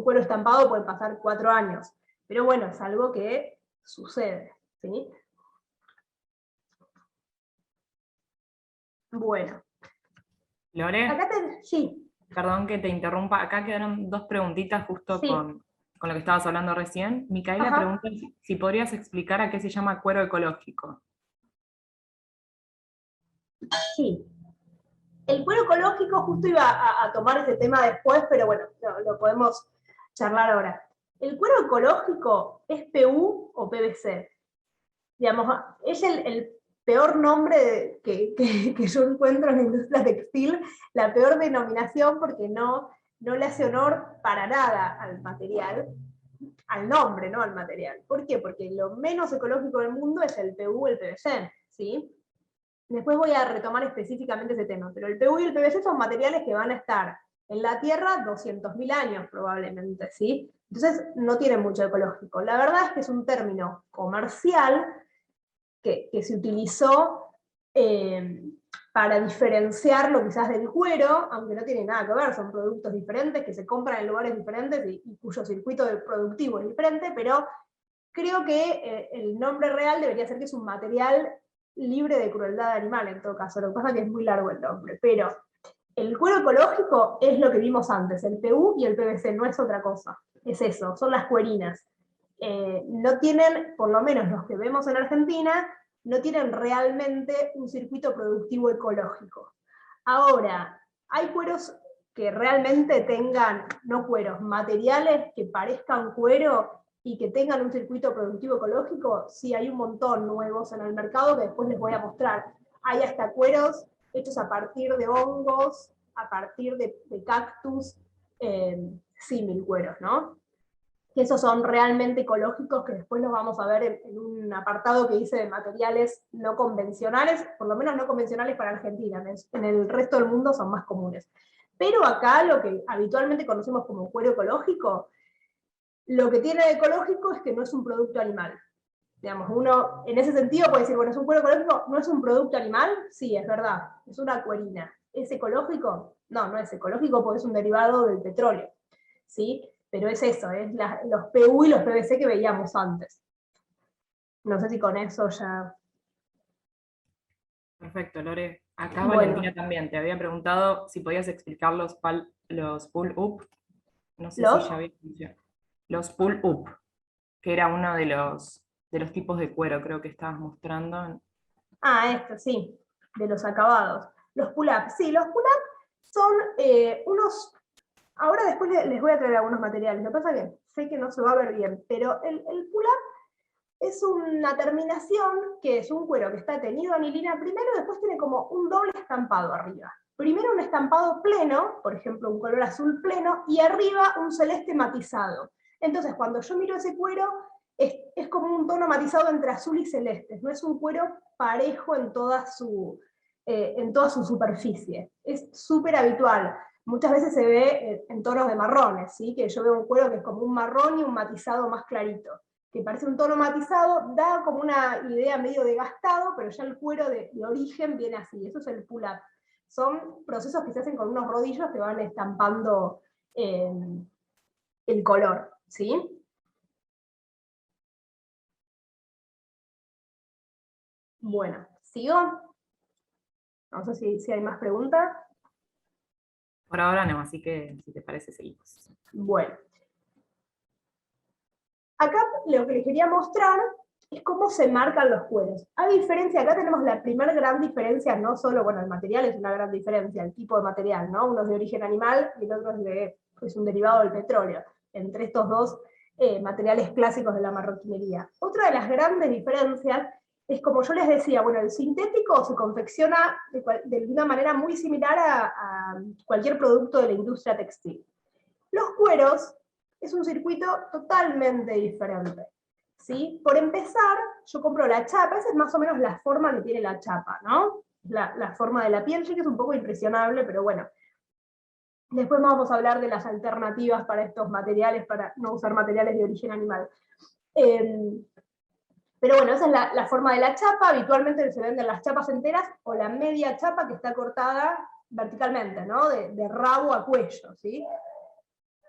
cuero estampado pueden pasar 4 años. Pero bueno, es algo que sucede, ¿sí? Bueno. Lore, Acá sí. perdón que te interrumpa, acá quedaron dos preguntitas justo Sí. con lo que estabas hablando recién. Micaela Ajá. pregunta si podrías explicar a qué se llama cuero ecológico. Sí. El cuero ecológico, justo iba a tomar ese tema después, pero bueno, lo podemos charlar ahora. El cuero ecológico es PU o PVC. Digamos, es el peor nombre que yo encuentro en la industria textil, la peor denominación porque no le hace honor para nada al material, al nombre, no al material. ¿Por qué? Porque lo menos ecológico del mundo es el PU, el PVC, ¿sí? Después voy a retomar específicamente ese tema, pero el PU y el PVC son materiales que van a estar en la Tierra 200.000 años probablemente, ¿sí? Entonces no tienen mucho ecológico. La verdad es que es un término comercial que se utilizó para diferenciarlo quizás del cuero, aunque no tiene nada que ver, son productos diferentes que se compran en lugares diferentes y cuyo circuito productivo es diferente, pero creo que el nombre real debería ser que es un material libre de crueldad animal en todo caso, lo que pasa es que es muy largo el nombre, pero el cuero ecológico es lo que vimos antes, el PU y el PVC, no es otra cosa, es eso, son las cuerinas. No tienen, por lo menos los que vemos en Argentina, no tienen realmente un circuito productivo ecológico. Ahora, hay cueros que realmente tengan, no cueros, materiales que parezcan cuero y que tengan un circuito productivo ecológico, sí, hay un montón nuevos en el mercado que después les voy a mostrar. Hay hasta cueros hechos a partir de hongos, a partir de cactus, símil cueros, ¿no? Que esos son realmente ecológicos, que después los vamos a ver en un apartado que hice de materiales no convencionales, por lo menos no convencionales para Argentina, en el resto del mundo son más comunes. Pero acá lo que habitualmente conocemos como cuero ecológico, lo que tiene de ecológico es que no es un producto animal. Digamos, uno en ese sentido puede decir, bueno, ¿es un cuero ecológico? ¿No es un producto animal? Sí, es verdad, es una cuerina. ¿Es ecológico? No, no es ecológico porque es un derivado del petróleo, ¿sí? Pero es eso, es los PU y los PVC que veíamos antes. No sé si con eso ya... Perfecto, Lore. Acá Bueno, Valentina también te había preguntado si podías explicar los pull-up. No sé si ¿Los? ya había mencionado. Los pull-up, que era uno de los tipos de cuero, creo que estabas mostrando. Ah, esto, sí, de los acabados. Los pull-up, sí, los pull-up son unos... Ahora después les voy a traer algunos materiales, lo que pasa es que sé que no se va a ver bien, pero el pull-up es una terminación que es un cuero que está teñido anilina primero, y después tiene como un doble estampado arriba. Primero un estampado pleno, por ejemplo un color azul pleno, y arriba un celeste matizado. Entonces cuando yo miro ese cuero, es como un tono matizado entre azul y celeste, no es un cuero parejo en en toda su superficie. Es súper habitual. Muchas veces se ve en tonos de marrones, ¿sí? Que yo veo un cuero que es como un marrón y un matizado más clarito, que parece un tono matizado, da como una idea medio desgastado, pero ya el cuero de origen viene así, eso es el pull-up. Son procesos que se hacen con unos rodillos que van estampando el color, ¿sí? Bueno, ¿sigo? No sé si hay más preguntas. Por ahora no, así que si te parece, seguimos. Bueno, acá lo que les quería mostrar es cómo se marcan los cueros. A diferencia, acá tenemos la primera gran diferencia, no solo, bueno, el material es una gran diferencia, el tipo de material, ¿no? Uno es de origen animal y el otro es un derivado del petróleo, entre estos dos materiales clásicos de la marroquinería. Otra de las grandes diferencias es, como yo les decía, bueno, el sintético se confecciona de una manera muy similar a cualquier producto de la industria textil. Los cueros es un circuito totalmente diferente, ¿sí? Por empezar, yo compro la chapa, esa es más o menos la forma que tiene la chapa, ¿no? La forma de la piel, sí que es un poco impresionable, pero bueno. Después vamos a hablar de las alternativas para estos materiales, para no usar materiales de origen animal. Pero bueno, esa es la forma de la chapa. Habitualmente se venden las chapas enteras o la media chapa que está cortada verticalmente, ¿no? De rabo a cuello, ¿sí?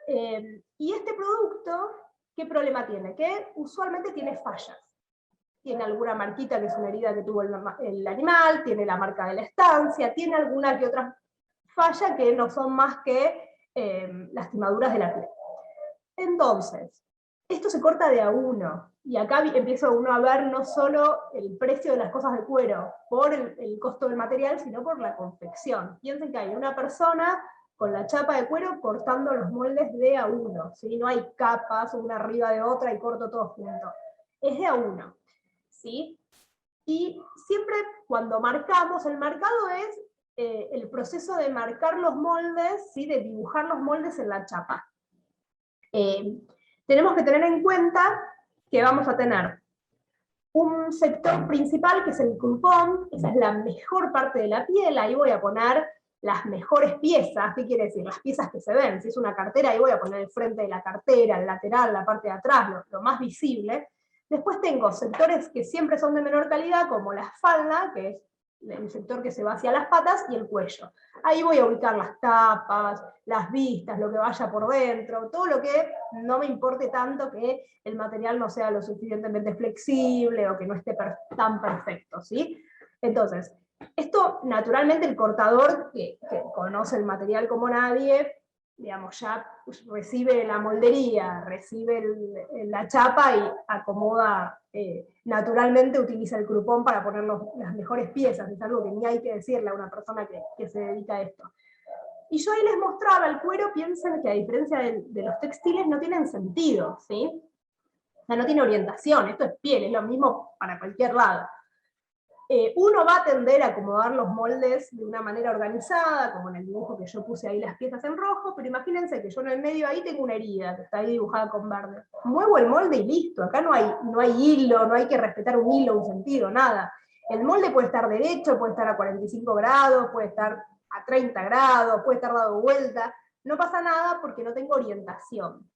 Y este producto, ¿qué problema tiene? Que usualmente tiene fallas. Tiene alguna marquita que es una herida que tuvo el animal, tiene la marca de la estancia, tiene alguna que otra falla que no son más que lastimaduras de la piel. Entonces, esto se corta de a uno, y acá empieza uno a ver no solo el precio de las cosas de cuero por el costo del material, sino por la confección. Piensen que hay una persona con la chapa de cuero cortando los moldes de a uno, ¿sí? No hay capas una arriba de otra y corto todo junto. Es de a uno, ¿sí? Y siempre cuando marcamos, el marcado es el proceso de marcar los moldes, ¿sí? De dibujar los moldes en la chapa. Tenemos que tener en cuenta que vamos a tener un sector principal que es el crupón, esa es la mejor parte de la piel, ahí voy a poner las mejores piezas. ¿Qué quiere decir? Las piezas que se ven. Si es una cartera, ahí voy a poner el frente de la cartera, el lateral, la parte de atrás, lo más visible. Después tengo sectores que siempre son de menor calidad, como la espalda, que es el sector que se va hacia las patas, y el cuello. Ahí voy a ubicar las tapas, las vistas, lo que vaya por dentro, todo lo que no me importe tanto que el material no sea lo suficientemente flexible o que no esté tan perfecto, ¿sí? Entonces, esto naturalmente el cortador que conoce el material como nadie, digamos, ya recibe la moldería, recibe la chapa y acomoda, naturalmente utiliza el crupón para poner las mejores piezas. Es algo que ni hay que decirle a una persona que se dedica a esto. Y yo ahí les mostraba el cuero, piensen que a diferencia de los textiles no tienen sentido, ¿sí? O sea, no tiene orientación, esto es piel, es lo mismo para cualquier lado. Uno va a tender a acomodar los moldes de una manera organizada, como en el dibujo que yo puse ahí las piezas en rojo, pero imagínense que yo en el medio ahí tengo una herida, que está ahí dibujada con verde. Muevo el molde y listo, acá no hay hilo, no hay que respetar un hilo, un sentido, nada. El molde puede estar derecho, puede estar a 45 grados, puede estar a 30 grados, puede estar dado vuelta, no pasa nada porque no tengo orientación.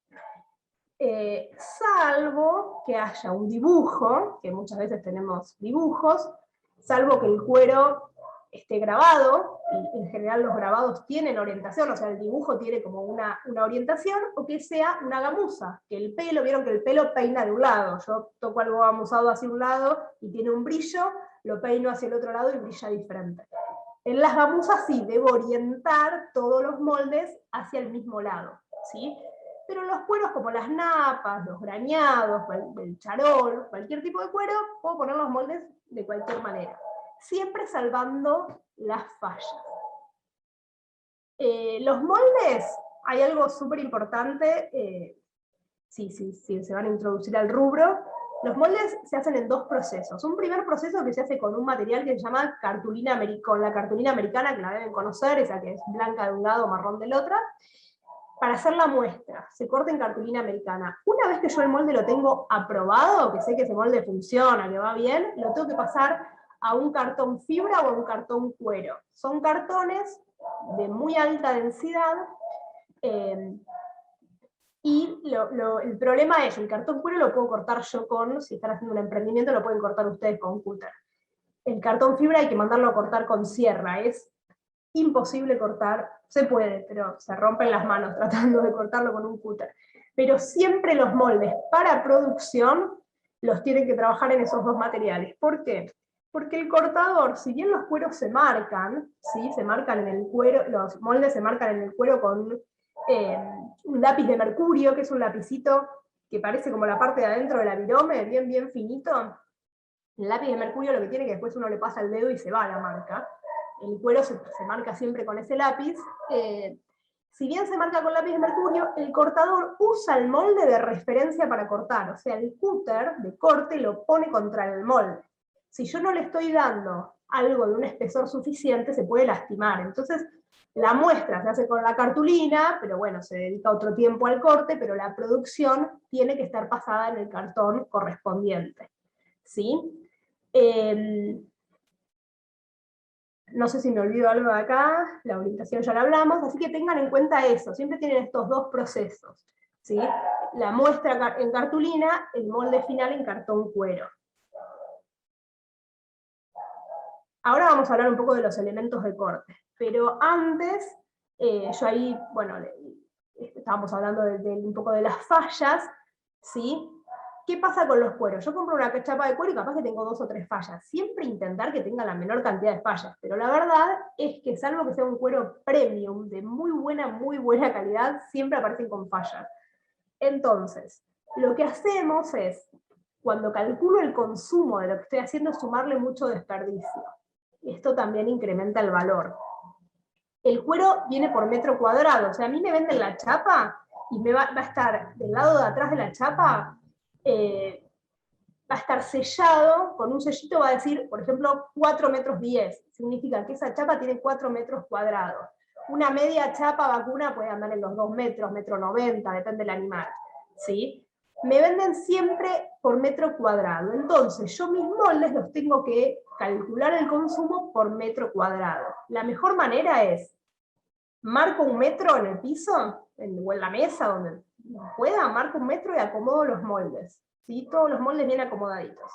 Salvo que haya un dibujo, que muchas veces tenemos dibujos, salvo que el cuero esté grabado, y en general los grabados tienen orientación, o sea, el dibujo tiene como una orientación, o que sea una gamuza, que el pelo, vieron que el pelo peina de un lado, yo toco algo gamuzado hacia un lado y tiene un brillo, lo peino hacia el otro lado y brilla diferente. En las gamuzas sí, debo orientar todos los moldes hacia el mismo lado, ¿sí? pero los cueros como las napas, los grañados, el charol, cualquier tipo de cuero, puedo poner los moldes de cualquier manera, siempre salvando las fallas. Los moldes, hay algo súper importante, si se van a introducir al rubro. Los moldes se hacen en dos procesos. Un primer proceso que se hace con un material que se llama cartulina americana, la cartulina americana, que la deben conocer, esa que es blanca de un lado, marrón del otro, para hacer la muestra. Se corta en cartulina americana. Una vez que yo el molde lo tengo aprobado, que sé que ese molde funciona, que va bien, lo tengo que pasar a un cartón fibra o a un cartón cuero. Son cartones de muy alta densidad, y el problema es, el cartón cuero lo puedo cortar yo si están haciendo un emprendimiento, lo pueden cortar ustedes con cúter. El cartón fibra hay que mandarlo a cortar con sierra, es imposible cortar, se puede, pero se rompen las manos tratando de cortarlo con un cúter. Pero siempre los moldes para producción los tienen que trabajar en esos dos materiales. ¿Por qué? Porque el cortador, si bien los cueros se marcan, ¿sí? Se marcan en el cuero, los moldes se marcan en el cuero con un lápiz de mercurio, que es un lapicito que parece como la parte de adentro del virome, bien, bien finito. El lápiz de mercurio lo que tiene es que después uno le pasa el dedo y se va a la marca. El cuero se marca siempre con ese lápiz. Si bien se marca con lápiz de mercurio, el cortador usa el molde de referencia para cortar, o sea, el cúter de corte lo pone contra el molde. Si yo no le estoy dando algo de un espesor suficiente, se puede lastimar. Entonces, la muestra se hace con la cartulina, pero bueno, se dedica otro tiempo al corte, pero la producción tiene que estar pasada en el cartón correspondiente. ¿Sí? No sé si me olvido algo de acá, la orientación ya la hablamos, así que tengan en cuenta eso, siempre tienen estos dos procesos, ¿sí? La muestra en cartulina, el molde final en cartón cuero. Ahora vamos a hablar un poco de los elementos de corte, pero antes, yo ahí, bueno, estábamos hablando un poco de las fallas, ¿sí? ¿Qué pasa con los cueros? Yo compro una chapa de cuero y capaz que tengo 2 o 3 fallas. Siempre intentar que tenga la menor cantidad de fallas, pero la verdad es que salvo que sea un cuero premium de muy buena calidad, siempre aparecen con fallas. Entonces, lo que hacemos es, cuando calculo el consumo de lo que estoy haciendo, sumarle mucho desperdicio. Esto también incrementa el valor. El cuero viene por metro cuadrado, o sea, a mí me venden la chapa y me va a estar del lado de atrás de la chapa, va a estar sellado, con un sellito va a decir, por ejemplo, 4 metros 10, significa que esa chapa tiene 4 metros cuadrados. Una media chapa vacuna puede andar en los 2 metros, metro 90, depende del animal, ¿sí? Me venden siempre por metro cuadrado, entonces yo mis moldes los tengo que calcular el consumo por metro cuadrado. La mejor manera es, marco 1 metro en el piso, o en la mesa, donde pueda, marco 1 metro y acomodo los moldes. ¿Sí? Todos los moldes bien acomodaditos.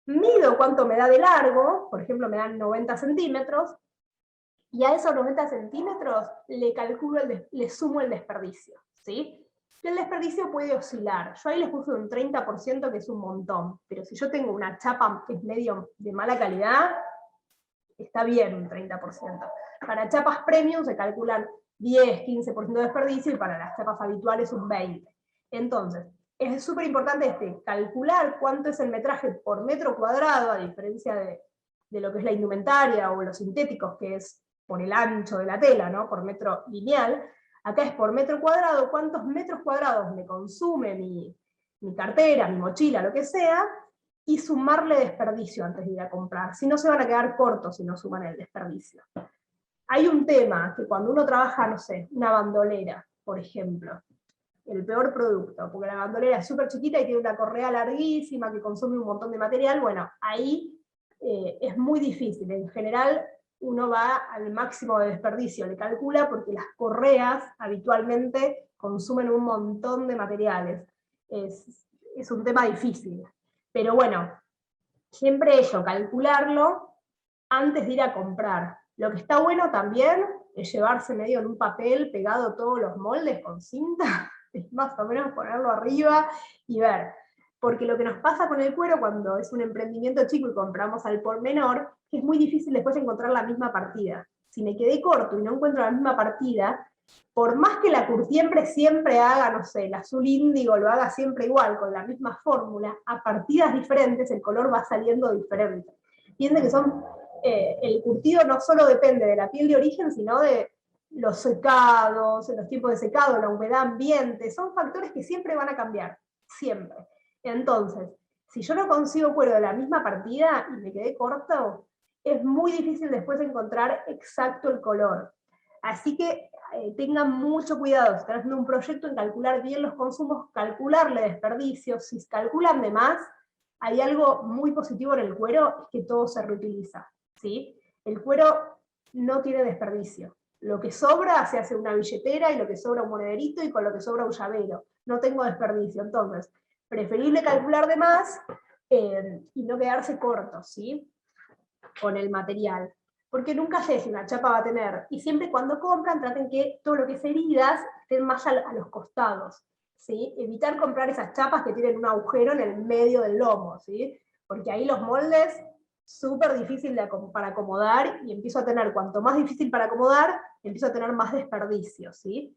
Mido cuánto me da de largo, por ejemplo me dan 90 centímetros, y a esos 90 centímetros le sumo el desperdicio. ¿Sí? Que el desperdicio puede oscilar. Yo ahí les puse un 30%, que es un montón, pero si yo tengo una chapa que es medio de mala calidad, está bien un 30%. Para chapas premium se calculan 10, 15% de desperdicio, y para las chapas habituales un 20%. Entonces, es súper importante calcular cuánto es el metraje por metro cuadrado, a diferencia de lo que es la indumentaria o los sintéticos, que es por el ancho de la tela, ¿no? Por metro lineal. Acá es por metro cuadrado, cuántos metros cuadrados me consume mi cartera, mi mochila, lo que sea, y sumarle desperdicio antes de ir a comprar. Si no, se van a quedar cortos si no suman el desperdicio. Hay un tema, que cuando uno trabaja, no sé, una bandolera, por ejemplo, el peor producto, porque la bandolera es súper chiquita y tiene una correa larguísima que consume un montón de material, bueno, ahí es muy difícil. En general, uno va al máximo de desperdicio, le calcula, porque las correas habitualmente consumen un montón de materiales. Es un tema difícil. Pero bueno, siempre ello, calcularlo antes de ir a comprar. Lo que está bueno también es llevarse medio en un papel pegado todos los moldes con cinta, es más o menos ponerlo arriba y ver. Porque lo que nos pasa con el cuero cuando es un emprendimiento chico y compramos al por menor, es muy difícil después encontrar la misma partida. Si me quedé corto y no encuentro la misma partida, Por más que la curtiembre siempre haga, no sé, el azul índigo lo haga siempre igual, con la misma fórmula, a partidas diferentes el color va saliendo diferente. Piensen que el curtido no solo depende de la piel de origen, sino de los secados, los tiempos de secado, la humedad ambiente, son factores que siempre van a cambiar, siempre. Entonces, si yo no consigo cuero de la misma partida y me quedé corto, es muy difícil después encontrar exacto el color. Así que tengan mucho cuidado, si están haciendo un proyecto, en calcular bien los consumos, calcularle desperdicios. Si calculan de más, hay algo muy positivo en el cuero, es que todo se reutiliza, ¿sí? El cuero no tiene desperdicio. Lo que sobra se hace una billetera, y lo que sobra un monederito, y con lo que sobra un llavero. No tengo desperdicio. Entonces, preferible calcular de más y no quedarse cortos, ¿sí? Con el material. Porque nunca sé si una chapa va a tener, y siempre cuando compran traten que todo lo que es heridas estén más a los costados, ¿sí? Evitar comprar esas chapas que tienen un agujero en el medio del lomo, ¿sí? Porque ahí los moldes, súper difícil para acomodar, y empiezo a tener, cuanto más difícil para acomodar, empiezo a tener más desperdicio, ¿sí?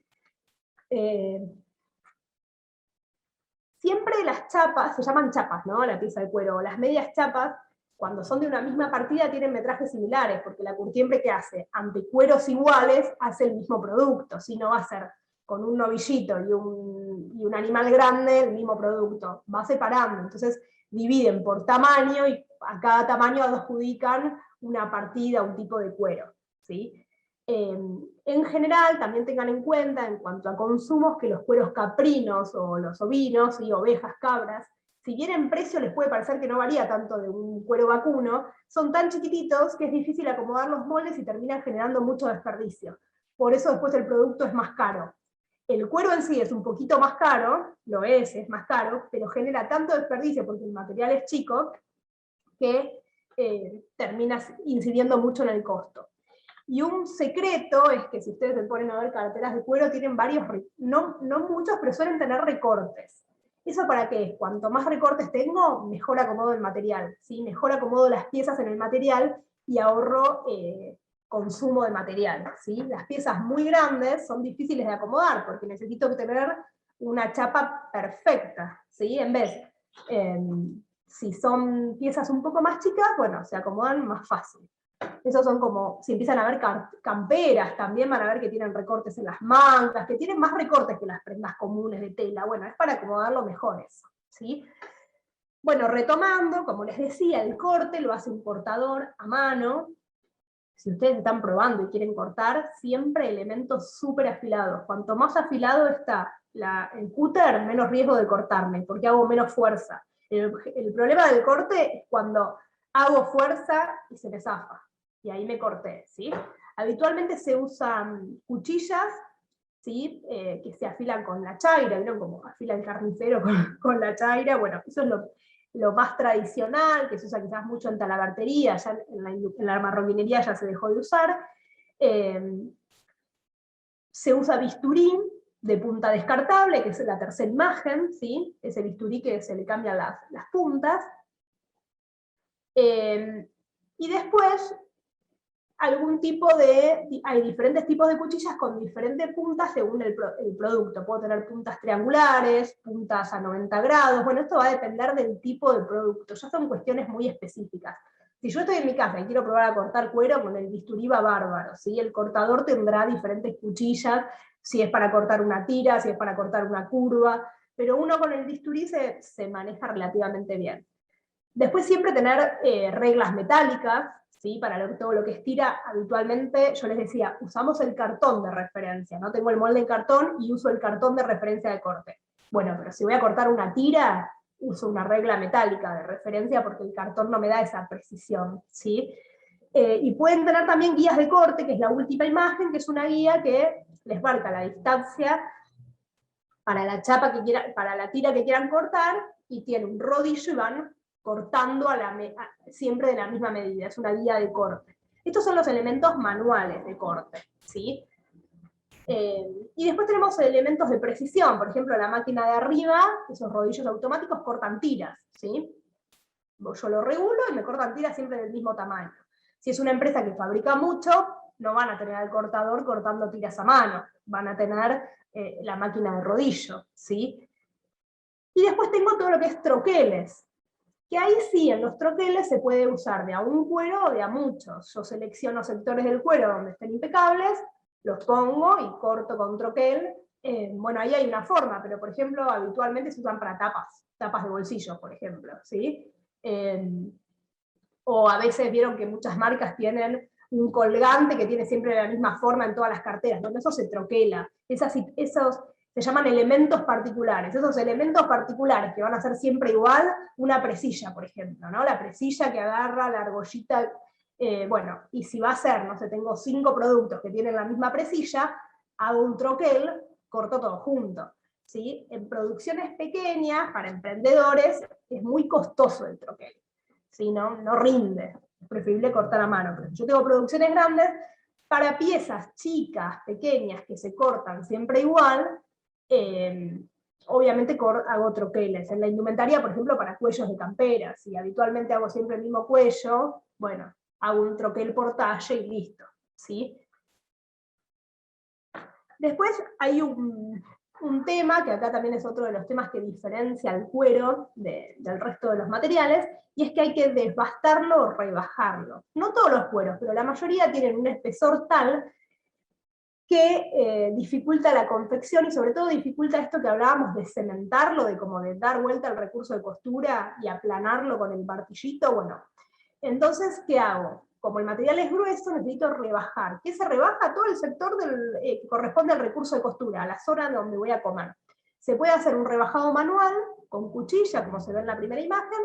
Siempre las chapas, se llaman chapas, ¿no? La pieza de cuero, las medias chapas, cuando son de una misma partida, tienen metrajes similares, porque la curtiembre, ¿qué hace? Ante cueros iguales, hace el mismo producto, si no va a ser con un novillito y un animal grande el mismo producto, va separando, entonces dividen por tamaño, y a cada tamaño adjudican una partida, un tipo de cuero, ¿sí? En general, también tengan en cuenta, en cuanto a consumos, que los cueros caprinos, o los ovinos, y ovejas, cabras, si bien en precio les puede parecer que no varía tanto de un cuero vacuno, son tan chiquititos que es difícil acomodar los moldes y terminan generando mucho desperdicio. Por eso después el producto es más caro. El cuero en sí es un poquito más caro, es más caro, pero genera tanto desperdicio porque el material es chico, que termina incidiendo mucho en el costo. Y un secreto es que si ustedes se ponen a ver carteras de cuero, tienen varios, no muchos, pero suelen tener recortes. ¿Eso para qué? Cuanto más recortes tengo, mejor acomodo el material, ¿sí? Mejor acomodo las piezas en el material y ahorro consumo de material, ¿sí? Las piezas muy grandes son difíciles de acomodar porque necesito tener una chapa perfecta, ¿sí? En vez, si son piezas un poco más chicas, bueno, se acomodan más fácil. Esos son como, si empiezan a ver camperas, también van a ver que tienen recortes en las mangas, que tienen más recortes que las prendas comunes de tela. Bueno, es para acomodarlo mejor eso, ¿sí? Bueno, retomando, como les decía, el corte lo hace un cortador a mano. Si ustedes están probando y quieren cortar, siempre elementos súper afilados. Cuanto más afilado está el cúter, menos riesgo de cortarme, porque hago menos fuerza. El problema del corte es cuando hago fuerza y se me zafa. Y ahí me corté, ¿sí? Habitualmente se usan cuchillas, ¿sí? Que se afilan con la chaira, ¿vieron cómo afila el carnicero con la chaira? Bueno, eso es lo más tradicional, que se usa quizás mucho en talabartería, ya en la marroquinería ya se dejó de usar. Se usa bisturí de punta descartable, que es la tercera imagen, ¿sí? Ese bisturí que se le cambian las puntas. Y después, hay diferentes tipos de cuchillas con diferentes puntas según el producto. Puedo tener puntas triangulares, puntas a 90 grados, bueno, esto va a depender del tipo de producto, ya son cuestiones muy específicas. Si yo estoy en mi casa y quiero probar a cortar cuero, con el bisturí va bárbaro, ¿sí? El cortador tendrá diferentes cuchillas, si es para cortar una tira, si es para cortar una curva, pero uno con el bisturí se maneja relativamente bien. Después siempre tener reglas metálicas, ¿sí? Para todo lo que es tira, habitualmente, yo les decía, usamos el cartón de referencia, no tengo el molde en cartón y uso el cartón de referencia de corte. Bueno, pero si voy a cortar una tira, uso una regla metálica de referencia porque el cartón no me da esa precisión, ¿sí? Y pueden tener también guías de corte, que es la última imagen, que es una guía que les marca la distancia para la chapa para la tira que quieran cortar, y tiene un rodillo y van cortando siempre de la misma medida, es una guía de corte. Estos son los elementos manuales de corte, ¿sí? Y después tenemos elementos de precisión, por ejemplo, la máquina de arriba, esos rodillos automáticos cortan tiras, ¿sí? Yo lo regulo y me cortan tiras siempre del mismo tamaño. Si es una empresa que fabrica mucho, no van a tener al cortador cortando tiras a mano, van a tener la máquina de rodillo, ¿sí? Y después tengo todo lo que es troqueles, que ahí sí, en los troqueles se puede usar de a un cuero o de a muchos. Yo selecciono sectores del cuero donde estén impecables, los pongo y corto con troquel. Bueno, ahí hay una forma, pero por ejemplo, habitualmente se usan para tapas de bolsillos, por ejemplo, ¿sí? O a veces vieron que muchas marcas tienen un colgante que tiene siempre la misma forma en todas las carteras, donde eso se troquela. Esos se llaman elementos particulares. Esos elementos particulares que van a ser siempre igual, una presilla, por ejemplo, ¿no? La presilla que agarra la argollita, bueno, y si va a ser, no sé, tengo 5 productos que tienen la misma presilla, hago un troquel, corto todo junto. ¿Sí? En producciones pequeñas, para emprendedores, es muy costoso el troquel. ¿Sí? No rinde, es preferible cortar a mano. Pero si yo tengo producciones grandes, para piezas chicas, pequeñas, que se cortan siempre igual, obviamente hago troqueles. En la indumentaria, por ejemplo, para cuellos de camperas, si habitualmente hago siempre el mismo cuello, bueno, hago un troquel por talla y listo, ¿sí? Después hay un tema, que acá también es otro de los temas que diferencia el cuero del resto de los materiales, y es que hay que desbastarlo o rebajarlo. No todos los cueros, pero la mayoría tienen un espesor tal que dificulta la confección y sobre todo dificulta esto que hablábamos de cementarlo, de como de dar vuelta al recurso de costura y aplanarlo con el martillito. Bueno, entonces, ¿qué hago? Como el material es grueso, necesito rebajar. ¿Qué se rebaja? Todo el sector que corresponde al recurso de costura, a la zona donde voy a comer. Se puede hacer un rebajado manual, con cuchilla, como se ve en la primera imagen,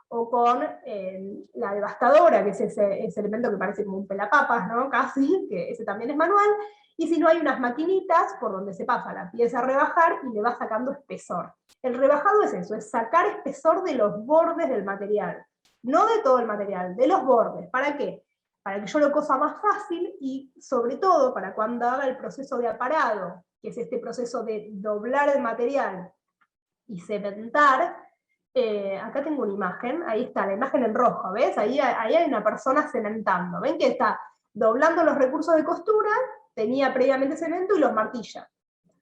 o con la devastadora, que es ese elemento que parece como un pelapapas, ¿no? Casi, que ese también es manual. Y si no, hay unas maquinitas por donde se pasa la pieza a rebajar y le va sacando espesor. El rebajado es eso, es sacar espesor de los bordes del material. No de todo el material, de los bordes. ¿Para qué? Para que yo lo cosa más fácil y sobre todo para cuando haga el proceso de aparado, que es este proceso de doblar el material y cementar. Acá tengo una imagen, ahí está, la imagen en rojo, ¿ves? Ahí hay una persona cementando. ¿Ven que está doblando los recursos de costura? Tenía previamente cemento y los martilla.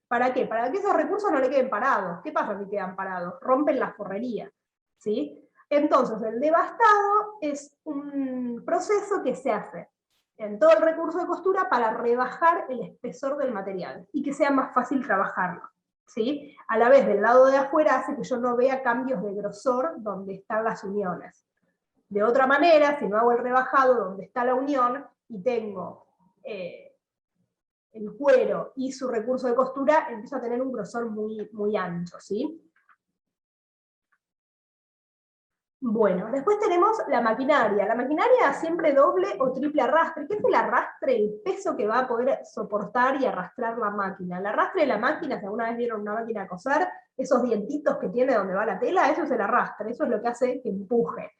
¿Para qué? Para que esos recursos no le queden parados. ¿Qué pasa si quedan parados? Rompen la forrería, ¿sí? Entonces, el devastado es un proceso que se hace en todo el recurso de costura para rebajar el espesor del material y que sea más fácil trabajarlo, ¿sí? A la vez, del lado de afuera hace que yo no vea cambios de grosor donde están las uniones. De otra manera, si no hago el rebajado donde está la unión y tengo el cuero y su recurso de costura, empieza a tener un grosor muy, muy ancho, ¿sí? Bueno, después tenemos la maquinaria. La maquinaria siempre doble o triple arrastre. ¿Qué es el arrastre? El peso que va a poder soportar y arrastrar la máquina. El arrastre de la máquina, si alguna vez vieron una máquina a coser, esos dientitos que tiene donde va la tela, eso es el arrastre, eso es lo que hace que empuje.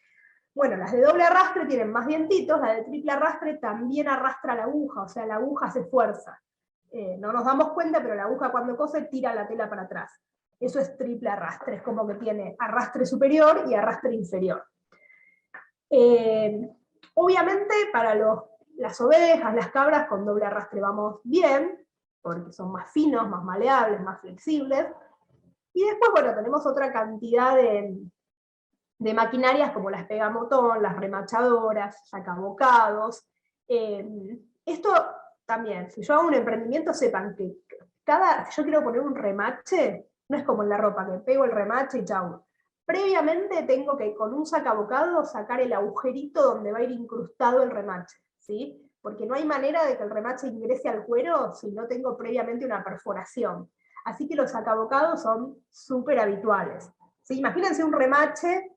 Bueno, las de doble arrastre tienen más dientitos, la de triple arrastre también arrastra la aguja, o sea, la aguja hace fuerza. No nos damos cuenta, pero la aguja cuando cose tira la tela para atrás. Eso es triple arrastre, es como que tiene arrastre superior y arrastre inferior. Obviamente para las ovejas, las cabras con doble arrastre vamos bien, porque son más finos, más maleables, más flexibles. Y después, bueno, tenemos otra cantidad de maquinarias como las pegamotón, las remachadoras, sacabocados. Esto también, si yo hago un emprendimiento, sepan que si yo quiero poner un remache, no es como en la ropa, que pego el remache y chau. Previamente tengo que con un sacabocado sacar el agujerito donde va a ir incrustado el remache, ¿sí? Porque no hay manera de que el remache ingrese al cuero si no tengo previamente una perforación. Así que los sacabocados son súper habituales. ¿Sí? Imagínense un remache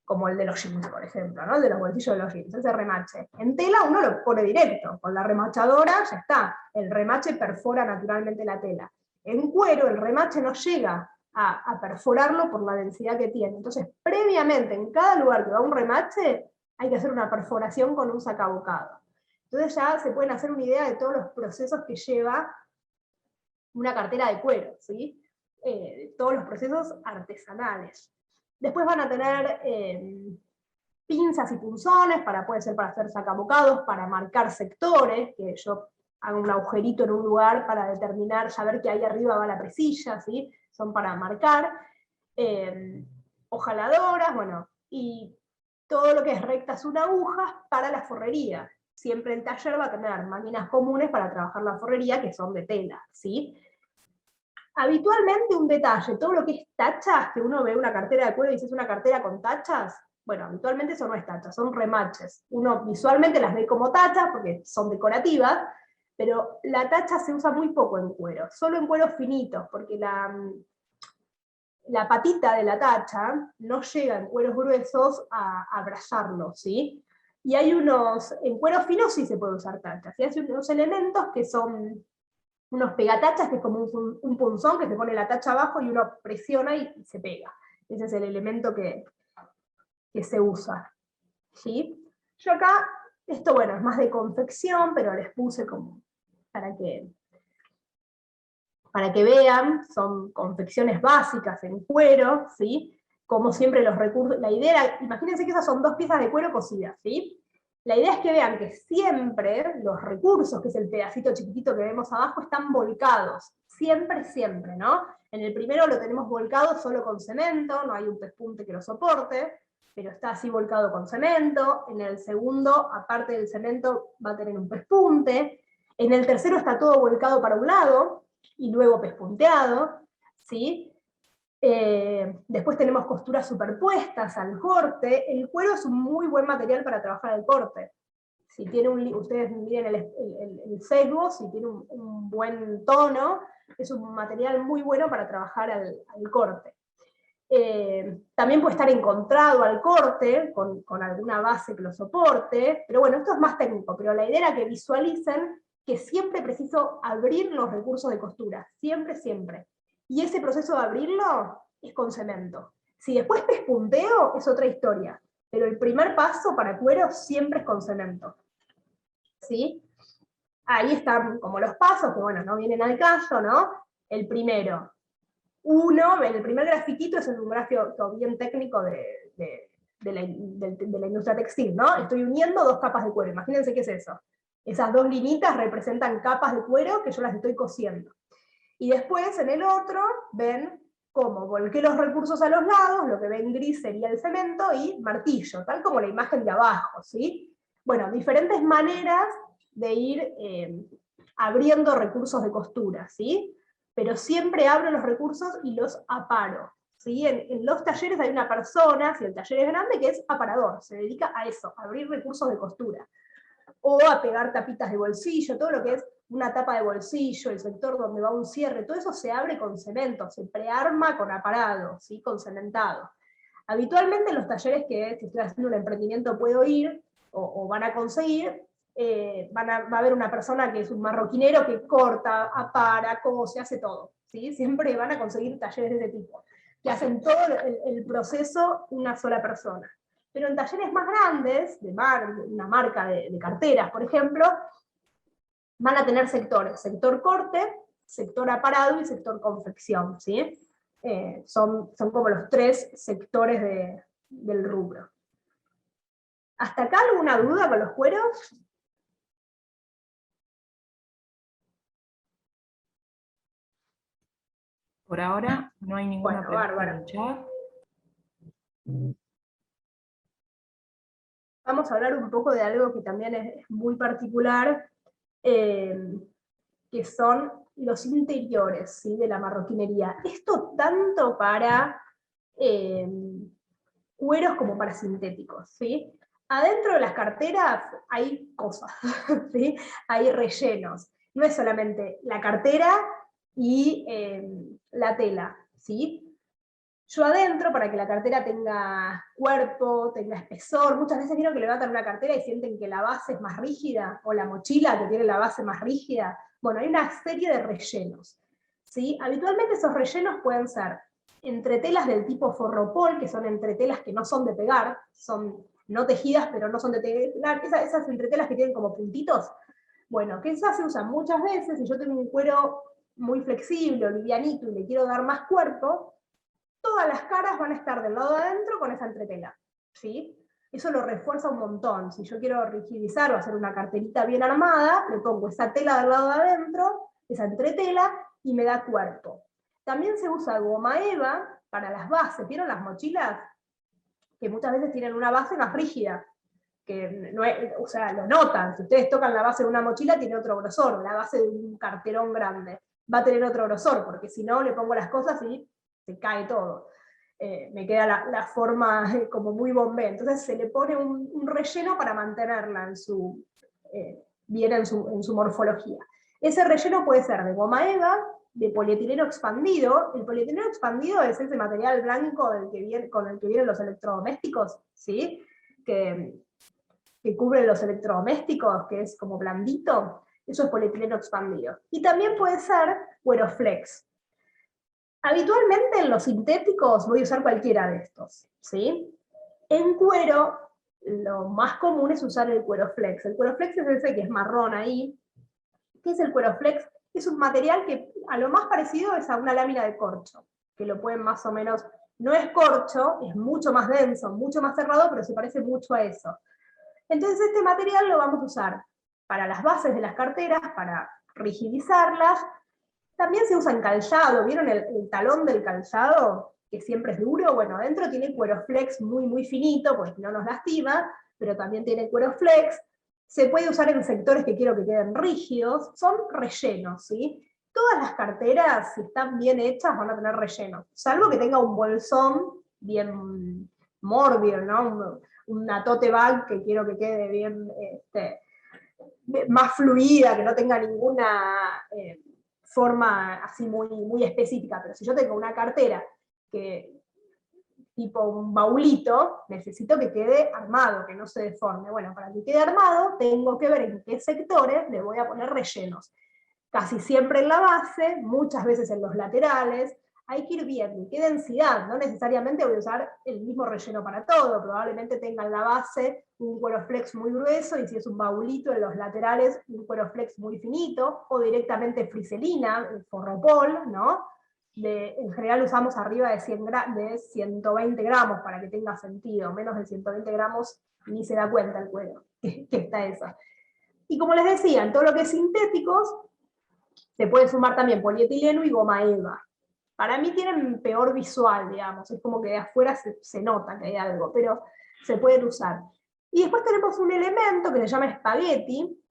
como el de los jeans, por ejemplo, ¿no? El de los bolsillos de los jeans, ese remache. En tela uno lo pone directo, con la remachadora ya está, el remache perfora naturalmente la tela. En cuero el remache no llega a perforarlo por la densidad que tiene. Entonces, previamente, en cada lugar que va un remache, hay que hacer una perforación con un sacabocado. Entonces ya se pueden hacer una idea de todos los procesos que lleva una cartera de cuero, ¿sí? Todos los procesos artesanales. Después van a tener pinzas y punzones, puede ser para hacer sacabocados, para marcar sectores, que yo hago un agujerito en un lugar para determinar, saber que ahí arriba va la presilla, ¿sí? Son para marcar. Hojaladoras, bueno, y todo lo que es rectas una agujas para la forrería. Siempre el taller va a tener máquinas comunes para trabajar la forrería, que son de tela, ¿sí? Habitualmente un detalle, todo lo que es tachas, que uno ve una cartera de cuero y dice es una cartera con tachas, bueno, habitualmente eso no es tachas, son remaches. Uno visualmente las ve como tachas porque son decorativas, pero la tacha se usa muy poco en cuero, solo en cueros finitos, porque la patita de la tacha no llega en cueros gruesos a abrazarlo, ¿sí? Y hay en cueros finos sí se puede usar tachas, y hay unos elementos que son unos pegatachas, que es como un punzón que se pone la tacha abajo y uno presiona y se pega. Ese es el elemento que se usa, ¿sí? Yo acá, esto bueno, es más de confección, pero les puse como para que vean, son confecciones básicas en cuero, ¿sí? Como siempre los recursos, la idea, imagínense que esas son 2 piezas de cuero cosidas, ¿sí? La idea es que vean que siempre los recursos, que es el pedacito chiquitito que vemos abajo, están volcados, siempre, siempre, ¿no? En el primero lo tenemos volcado solo con cemento, no hay un pespunte que lo soporte, pero está así volcado con cemento. En el segundo, aparte del cemento, va a tener un pespunte. En el tercero está todo volcado para un lado, y luego pespunteado, ¿sí? Después tenemos costuras superpuestas al corte. El cuero es un muy buen material para trabajar el corte. Si tiene ustedes miren el sesgo, si tiene un buen tono, es un material muy bueno para trabajar al corte. También puede estar encontrado al corte, con alguna base que lo soporte, pero bueno, esto es más técnico, pero la idea era que visualicen que siempre preciso abrir los recursos de costura, siempre, siempre. Y ese proceso de abrirlo es con cemento. Si después pespunteo, es otra historia, pero el primer paso para cuero siempre es con cemento. ¿Sí? Ahí están como los pasos, que bueno, no vienen al caso, ¿no? El primero, el primer grafiquito es un gráfico bien técnico de la industria textil, ¿no? Estoy uniendo 2 capas de cuero, imagínense qué es eso. Esas 2 linitas representan capas de cuero que yo las estoy cosiendo. Y después en el otro ven cómo volqué los recursos a los lados, lo que ven gris sería el cemento y martillo, tal como la imagen de abajo, ¿sí? Bueno, diferentes maneras de ir abriendo recursos de costura, ¿sí? Pero siempre abro los recursos y los aparo, ¿sí? En los talleres hay una persona, si el taller es grande, que es aparador, se dedica a eso, a abrir recursos de costura, o a pegar tapitas de bolsillo, todo lo que es una tapa de bolsillo, el sector donde va un cierre, todo eso se abre con cemento, se prearma con aparado, ¿sí? Con cementado. Habitualmente en los talleres que, si estoy haciendo un emprendimiento, puedo ir, o van a conseguir, va a haber una persona que es un marroquinero que corta, apara, cose, hace todo, ¿sí? Siempre van a conseguir talleres de ese tipo, que hacen todo el proceso una sola persona. Pero en talleres más grandes, una marca de carteras, por ejemplo, van a tener sectores, sector corte, sector aparado y sector confección, ¿sí? Son como los 3 sectores del rubro. ¿Hasta acá alguna duda con los cueros? Por ahora no hay ninguna pregunta bárbaro. en el chat. Vamos a hablar un poco de algo que también es muy particular, que son los interiores, ¿sí? De la marroquinería. Esto tanto para cueros como para sintéticos, ¿sí? Adentro de las carteras hay cosas, ¿sí? Hay rellenos. No es solamente la cartera y la tela, ¿sí? Yo adentro, para que la cartera tenga cuerpo, tenga espesor, muchas veces vieron que levantan una cartera y sienten que la base es más rígida, o la mochila que tiene la base más rígida. Bueno, hay una serie de rellenos, ¿sí? Habitualmente esos rellenos pueden ser entretelas del tipo forropol, que son entretelas que no son de pegar, son no tejidas, pero no son de pegar, esas entretelas que tienen como puntitos. Bueno, que esas se usan muchas veces, si yo tengo un cuero muy flexible o livianito y le quiero dar más cuerpo, todas las caras van a estar del lado de adentro con esa entretela, ¿sí? Eso lo refuerza un montón. Si yo quiero rigidizar o hacer una carterita bien armada, le pongo esa tela del lado de adentro, esa entretela, y me da cuerpo. También se usa goma eva para las bases. ¿Vieron las mochilas? Que muchas veces tienen una base más rígida. Que no es, o sea, lo notan. Si ustedes tocan la base de una mochila, tiene otro grosor. La base de un carterón grande va a tener otro grosor, porque si no, le pongo las cosas y se cae todo. Me queda la forma como muy bombé. Entonces se le pone un relleno para mantenerla en su, bien en su morfología. Ese relleno puede ser de goma eva, de polietileno expandido. El polietileno expandido es ese material blanco con el que vienen los electrodomésticos, ¿sí? que cubre los electrodomésticos, que es como blandito. Eso es polietileno expandido. Y también puede ser cueroflex. Habitualmente en los sintéticos voy a usar cualquiera de estos, ¿sí? En cuero, lo más común es usar el cueroflex. El cueroflex es ese que es marrón ahí. ¿Qué es el cueroflex? Es un material que a lo más parecido es a una lámina de corcho, que lo pueden más o menos, no es corcho, es mucho más denso, mucho más cerrado, pero se parece mucho a eso. Entonces este material lo vamos a usar para las bases de las carteras, para rigidizarlas. También se usa en calzado. ¿Vieron el talón del calzado? Que siempre es duro. Bueno, adentro tiene cueroflex muy, muy finito, porque no nos lastima, pero también tiene cueroflex. Se puede usar en sectores que quiero que queden rígidos. Son rellenos, ¿sí? Todas las carteras, si están bien hechas, van a tener rellenos. Salvo que tenga un bolsón bien mórbido, ¿no? Una tote bag que quiero que quede bien más fluida, que no tenga ninguna forma así muy, muy específica. Pero si yo tengo una cartera que tipo un baulito, necesito que quede armado, que no se deforme. Bueno, para que quede armado, tengo que ver en qué sectores le voy a poner rellenos. Casi siempre en la base, muchas veces en los laterales. Hay que ir viendo qué densidad, no necesariamente voy a usar el mismo relleno para todo, probablemente tenga en la base un cueroflex muy grueso, y si es un baulito en los laterales, un cueroflex muy finito, o directamente friselina, el forropol, ¿no? En general usamos arriba de 120 gramos para que tenga sentido, menos de 120 gramos ni se da cuenta el cuero que está eso. Y como les decía, en todo lo que es sintéticos, se puede sumar también polietileno y goma eva. Para mí tienen peor visual, digamos, es como que de afuera se nota que hay algo, pero se pueden usar. Y después tenemos un elemento que se llama espagueti,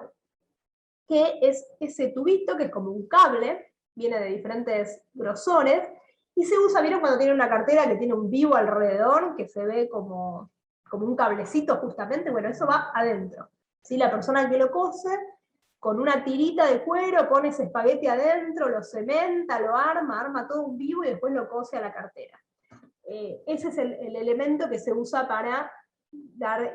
que es ese tubito que es como un cable, viene de diferentes grosores, y se usa, ¿vieron cuando tiene una cartera que tiene un vivo alrededor, que se ve como un cablecito justamente? Bueno, eso va adentro. ¿Sí? La persona que lo cose, con una tirita de cuero, pone ese espagueti adentro, lo cementa, lo arma todo un vivo y después lo cose a la cartera. Ese es el elemento que se usa para dar,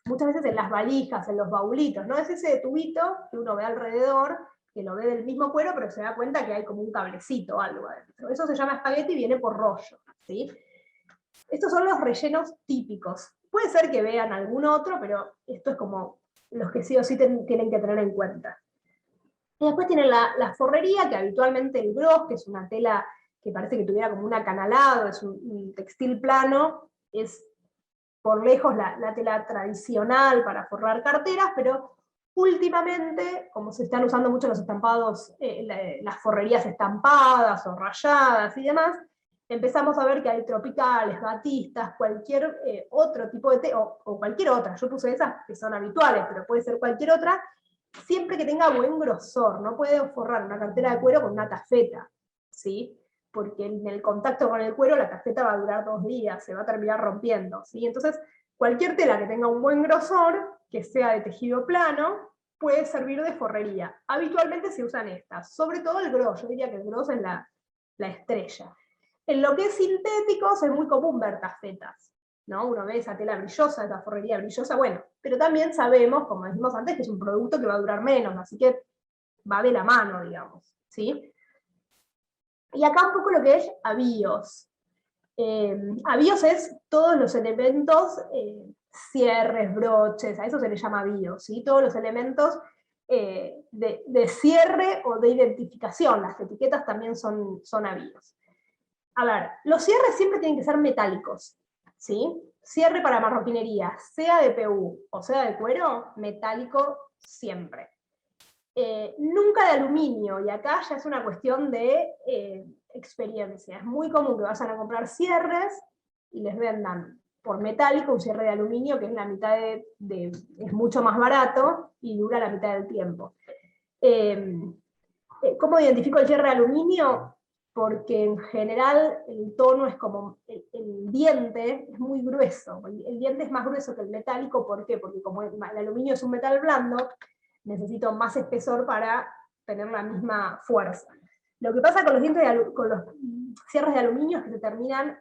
muchas veces en las valijas, en los baulitos, ¿no? Es ese tubito que uno ve alrededor, que lo ve del mismo cuero, pero se da cuenta que hay como un cablecito o algo adentro. Eso se llama espagueti y viene por rollo, ¿sí? Estos son los rellenos típicos. Puede ser que vean algún otro, pero esto es como los que sí o sí tienen que tener en cuenta. Y después tienen la forrería, que habitualmente el gros, que es una tela que parece que tuviera como un acanalado, es un textil plano, es por lejos la tela tradicional para forrar carteras, pero últimamente, como se están usando mucho los estampados, las forrerías estampadas o rayadas y demás, empezamos a ver que hay tropicales, batistas, cualquier otro tipo de tela, o cualquier otra. Yo puse esas que son habituales, pero puede ser cualquier otra, siempre que tenga buen grosor. No puede forrar una cartera de cuero con una tafeta, ¿sí? Porque en el contacto con el cuero la tafeta va a durar 2 días, se va a terminar rompiendo, ¿sí? Entonces, cualquier tela que tenga un buen grosor, que sea de tejido plano, puede servir de forrería. Habitualmente se usan estas, sobre todo el gros. Yo diría que el gros es la estrella. En lo que es sintéticos es muy común ver tafetas, ¿no? Uno ve esa tela brillosa, esa forrería brillosa, bueno, pero también sabemos, como dijimos antes, que es un producto que va a durar menos, así que va de la mano, digamos, ¿sí? Y acá un poco lo que es avíos. Avíos es todos los elementos, cierres, broches, a eso se le llama avíos, ¿sí? Todos los elementos de cierre o de identificación. Las etiquetas también son avíos. A ver, los cierres siempre tienen que ser metálicos, ¿sí? cierre para marroquinería, sea de PU o sea de cuero, metálico siempre. Nunca de aluminio, y acá ya es una cuestión de experiencia. Es muy común que vayan a comprar cierres y les vendan por metálico un cierre de aluminio que es la mitad es mucho más barato y dura la mitad del tiempo. ¿Cómo identifico el cierre de aluminio? Porque en general el tono es como, el diente es muy grueso, el diente es más grueso que el metálico. ¿Por qué? Porque como el aluminio es un metal blando, necesito más espesor para tener la misma fuerza. Lo que pasa con los, con los cierres de aluminio es que se terminan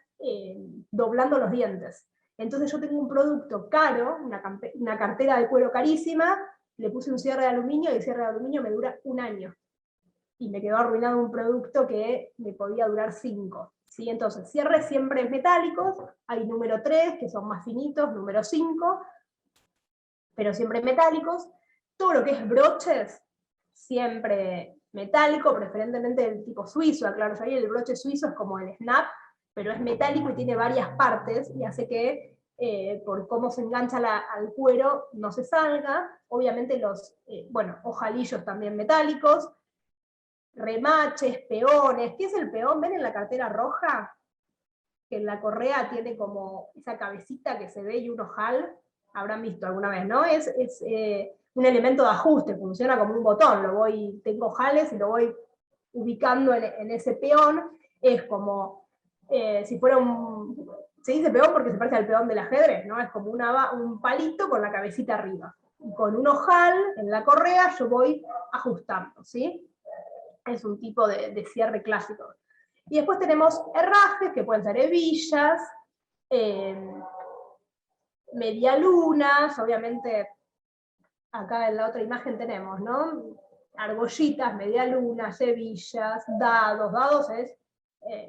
doblando los dientes. Entonces yo tengo un producto caro, una cartera de cuero carísima, le puse un cierre de aluminio y el cierre de aluminio me dura 1 año. Y me quedó arruinado un producto que me podía durar 5. ¿Sí? Entonces, cierres siempre metálicos, hay número 3, que son más finitos, número 5, pero siempre metálicos. Todo lo que es broches, siempre metálico, preferentemente del tipo suizo. Aclaro, ahí el broche suizo es como el snap, pero es metálico y tiene varias partes, y hace que por cómo se engancha al cuero no se salga. Obviamente los, ojalillos también metálicos, remaches, peones. ¿Qué es el peón? ¿Ven en la cartera roja? Que en la correa tiene como esa cabecita que se ve y un ojal. Habrán visto alguna vez, ¿no? Es un elemento de ajuste, funciona como un botón. Tengo ojales y lo voy ubicando en ese peón. Es como si fuera se dice peón porque se parece al peón del ajedrez, ¿no? Es como un palito con la cabecita arriba. Y con un ojal en la correa yo voy ajustando, ¿sí? Es un tipo de cierre clásico. Y después tenemos herrajes, que pueden ser hebillas, medialunas, obviamente acá en la otra imagen tenemos, ¿no? Argollitas, medialunas, hebillas, dados. Dados es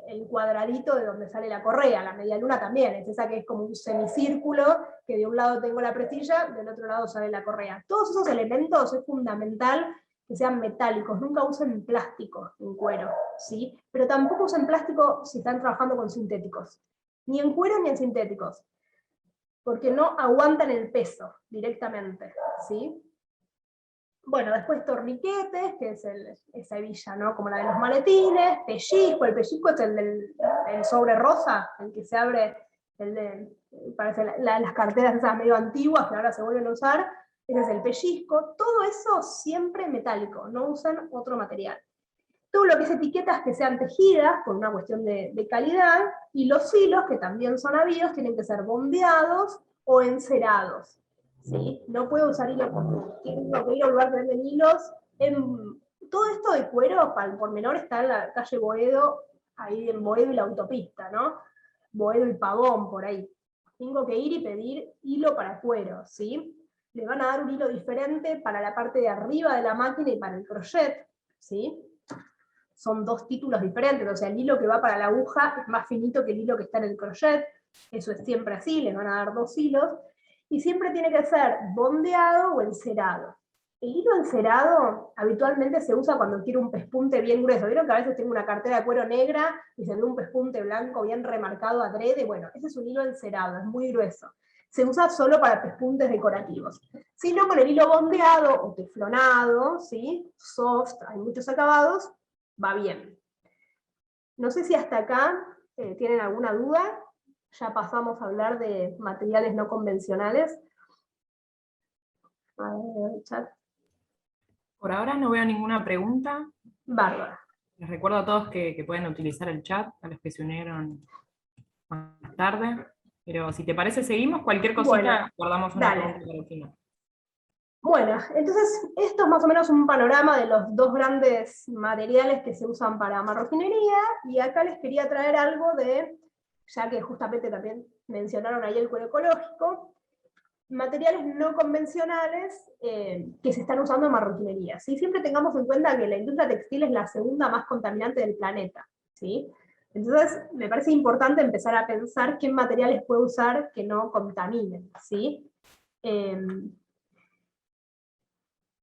el cuadradito de donde sale la correa. La medialuna también, es esa que es como un semicírculo, que de un lado tengo la presilla, del otro lado sale la correa. Todos esos elementos es fundamental que sean metálicos, nunca usen plástico en cuero, ¿sí? Pero tampoco usen plástico si están trabajando con sintéticos, ni en cuero ni en sintéticos, porque no aguantan el peso directamente, ¿sí? Bueno, después torniquetes, que es esa hebilla, ¿no? Como la de los maletines, pellizco, el pellizco es el sobre rosa, el que se abre, parece las carteras esas medio antiguas que ahora se vuelven a usar. Ese es el pellizco. Todo eso siempre metálico, no usan otro material. Todo lo que es etiquetas que sean tejidas, por una cuestión de calidad, y los hilos, que también son habidos, tienen que ser bondeados o encerados. ¿Sí? No puedo usar hilo porque tengo que ir a un lugar que venden hilos. Todo esto de cuero, para el pormenor, está en la calle Boedo, ahí en Boedo y la autopista, ¿no? Boedo y Pavón, por ahí. Tengo que ir y pedir hilo para cuero, ¿sí? Le van a dar un hilo diferente para la parte de arriba de la máquina y para el crochet, ¿sí? Son 2 títulos diferentes, o sea, el hilo que va para la aguja es más finito que el hilo que está en el crochet, eso es siempre así, les van a dar 2 hilos, y siempre tiene que ser bondeado o encerado. El hilo encerado habitualmente se usa cuando quiero un pespunte bien grueso. ¿Vieron que a veces tengo una cartera de cuero negra y se ve un pespunte blanco bien remarcado adrede? Bueno, ese es un hilo encerado, es muy grueso. Se usa solo para pespuntes decorativos. Si no, con el hilo bondeado o teflonado, ¿sí? Soft, hay muchos acabados, va bien. No sé si hasta acá tienen alguna duda. Ya pasamos a hablar de materiales no convencionales. A ver, el chat. Por ahora no veo ninguna pregunta. Bárbara. Les recuerdo a todos que pueden utilizar el chat, a los que se unieron más tarde. Pero si te parece, seguimos. Cualquier cosita, Bueno, guardamos una dale. pregunta para el final. Bueno, entonces esto es más o menos un panorama de los 2 grandes materiales que se usan para marroquinería, y acá les quería traer algo ya que justamente también mencionaron ahí el cuero ecológico, materiales no convencionales que se están usando en marroquinería, ¿sí? Siempre tengamos en cuenta que la industria textil es la segunda más contaminante del planeta, ¿sí? Entonces me parece importante empezar a pensar qué materiales puedo usar que no contaminen, ¿sí?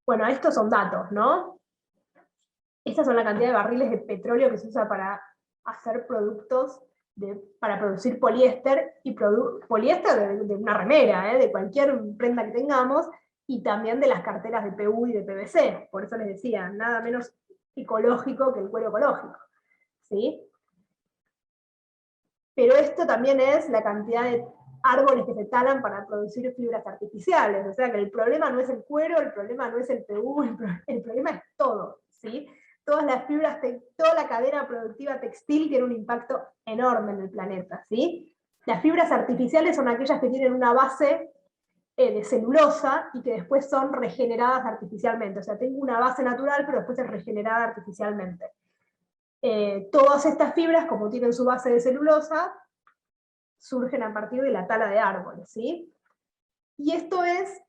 Bueno, estos son datos, ¿no? Estas son la cantidad de barriles de petróleo que se usa para hacer productos para producir poliéster, y poliéster de una remera, de cualquier prenda que tengamos, y también de las carteras de PU y de PVC. Por eso les decía, nada menos ecológico que el cuero ecológico. ¿Sí? Pero esto también es la cantidad de árboles que se talan para producir fibras artificiales. O sea que el problema no es el cuero, el problema no es el PU, el problema es todo. ¿Sí? Todas las fibras, toda la cadena productiva textil tiene un impacto enorme en el planeta. ¿Sí? Las fibras artificiales son aquellas que tienen una base de celulosa y que después son regeneradas artificialmente. O sea, tengo una base natural, pero después es regenerada artificialmente. Todas estas fibras, como tienen su base de celulosa, surgen a partir de la tala de árboles, ¿sí? Y esto es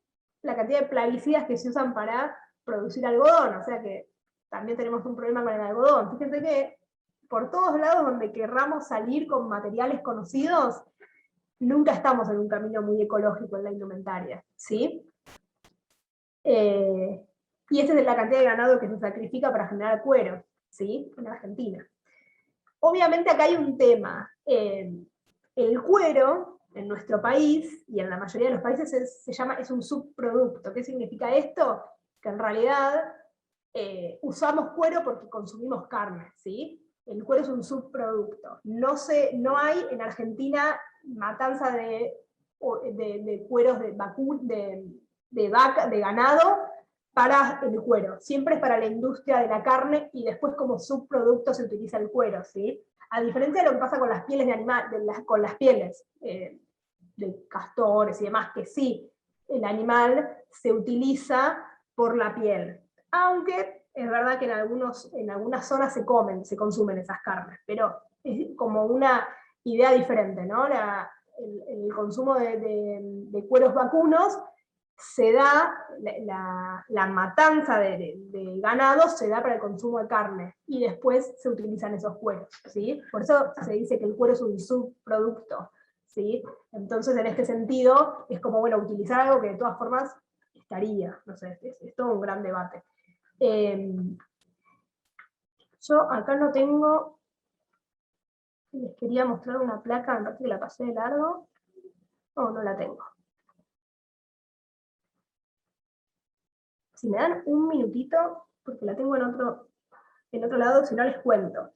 la cantidad de plaguicidas que se usan para producir algodón, o sea que también tenemos un problema con el algodón. Fíjense que por todos lados donde querramos salir con materiales conocidos, nunca estamos en un camino muy ecológico en la indumentaria, ¿sí? Y esta es la cantidad de ganado que se sacrifica para generar cuero, ¿sí? En Argentina. Obviamente acá hay un tema. El cuero, en nuestro país, y en la mayoría de los países, es un subproducto. ¿Qué significa esto? Que en realidad usamos cuero porque consumimos carne, ¿sí? El cuero es un subproducto. No hay en Argentina matanza de cueros de vaca, de ganado, para el cuero. Siempre es para la industria de la carne y después como subproducto se utiliza el cuero, ¿sí? A diferencia de lo que pasa con las pieles de animales, con las pieles de castores y demás, que sí, el animal se utiliza por la piel. Aunque es verdad que en algunas zonas se consumen esas carnes, pero es como una idea diferente, ¿no? El consumo de cueros vacunos se da, la matanza de ganado se da para el consumo de carne, y después se utilizan esos cueros, ¿sí? Por eso se dice que el cuero es un subproducto, ¿sí? Entonces, en este sentido, es como, bueno, utilizar algo que de todas formas estaría, no sé, es todo un gran debate. Yo acá no tengo, les quería mostrar una placa, me parece que la pasé de largo, no la tengo. Si me dan un minutito, porque la tengo en otro lado, si no les cuento.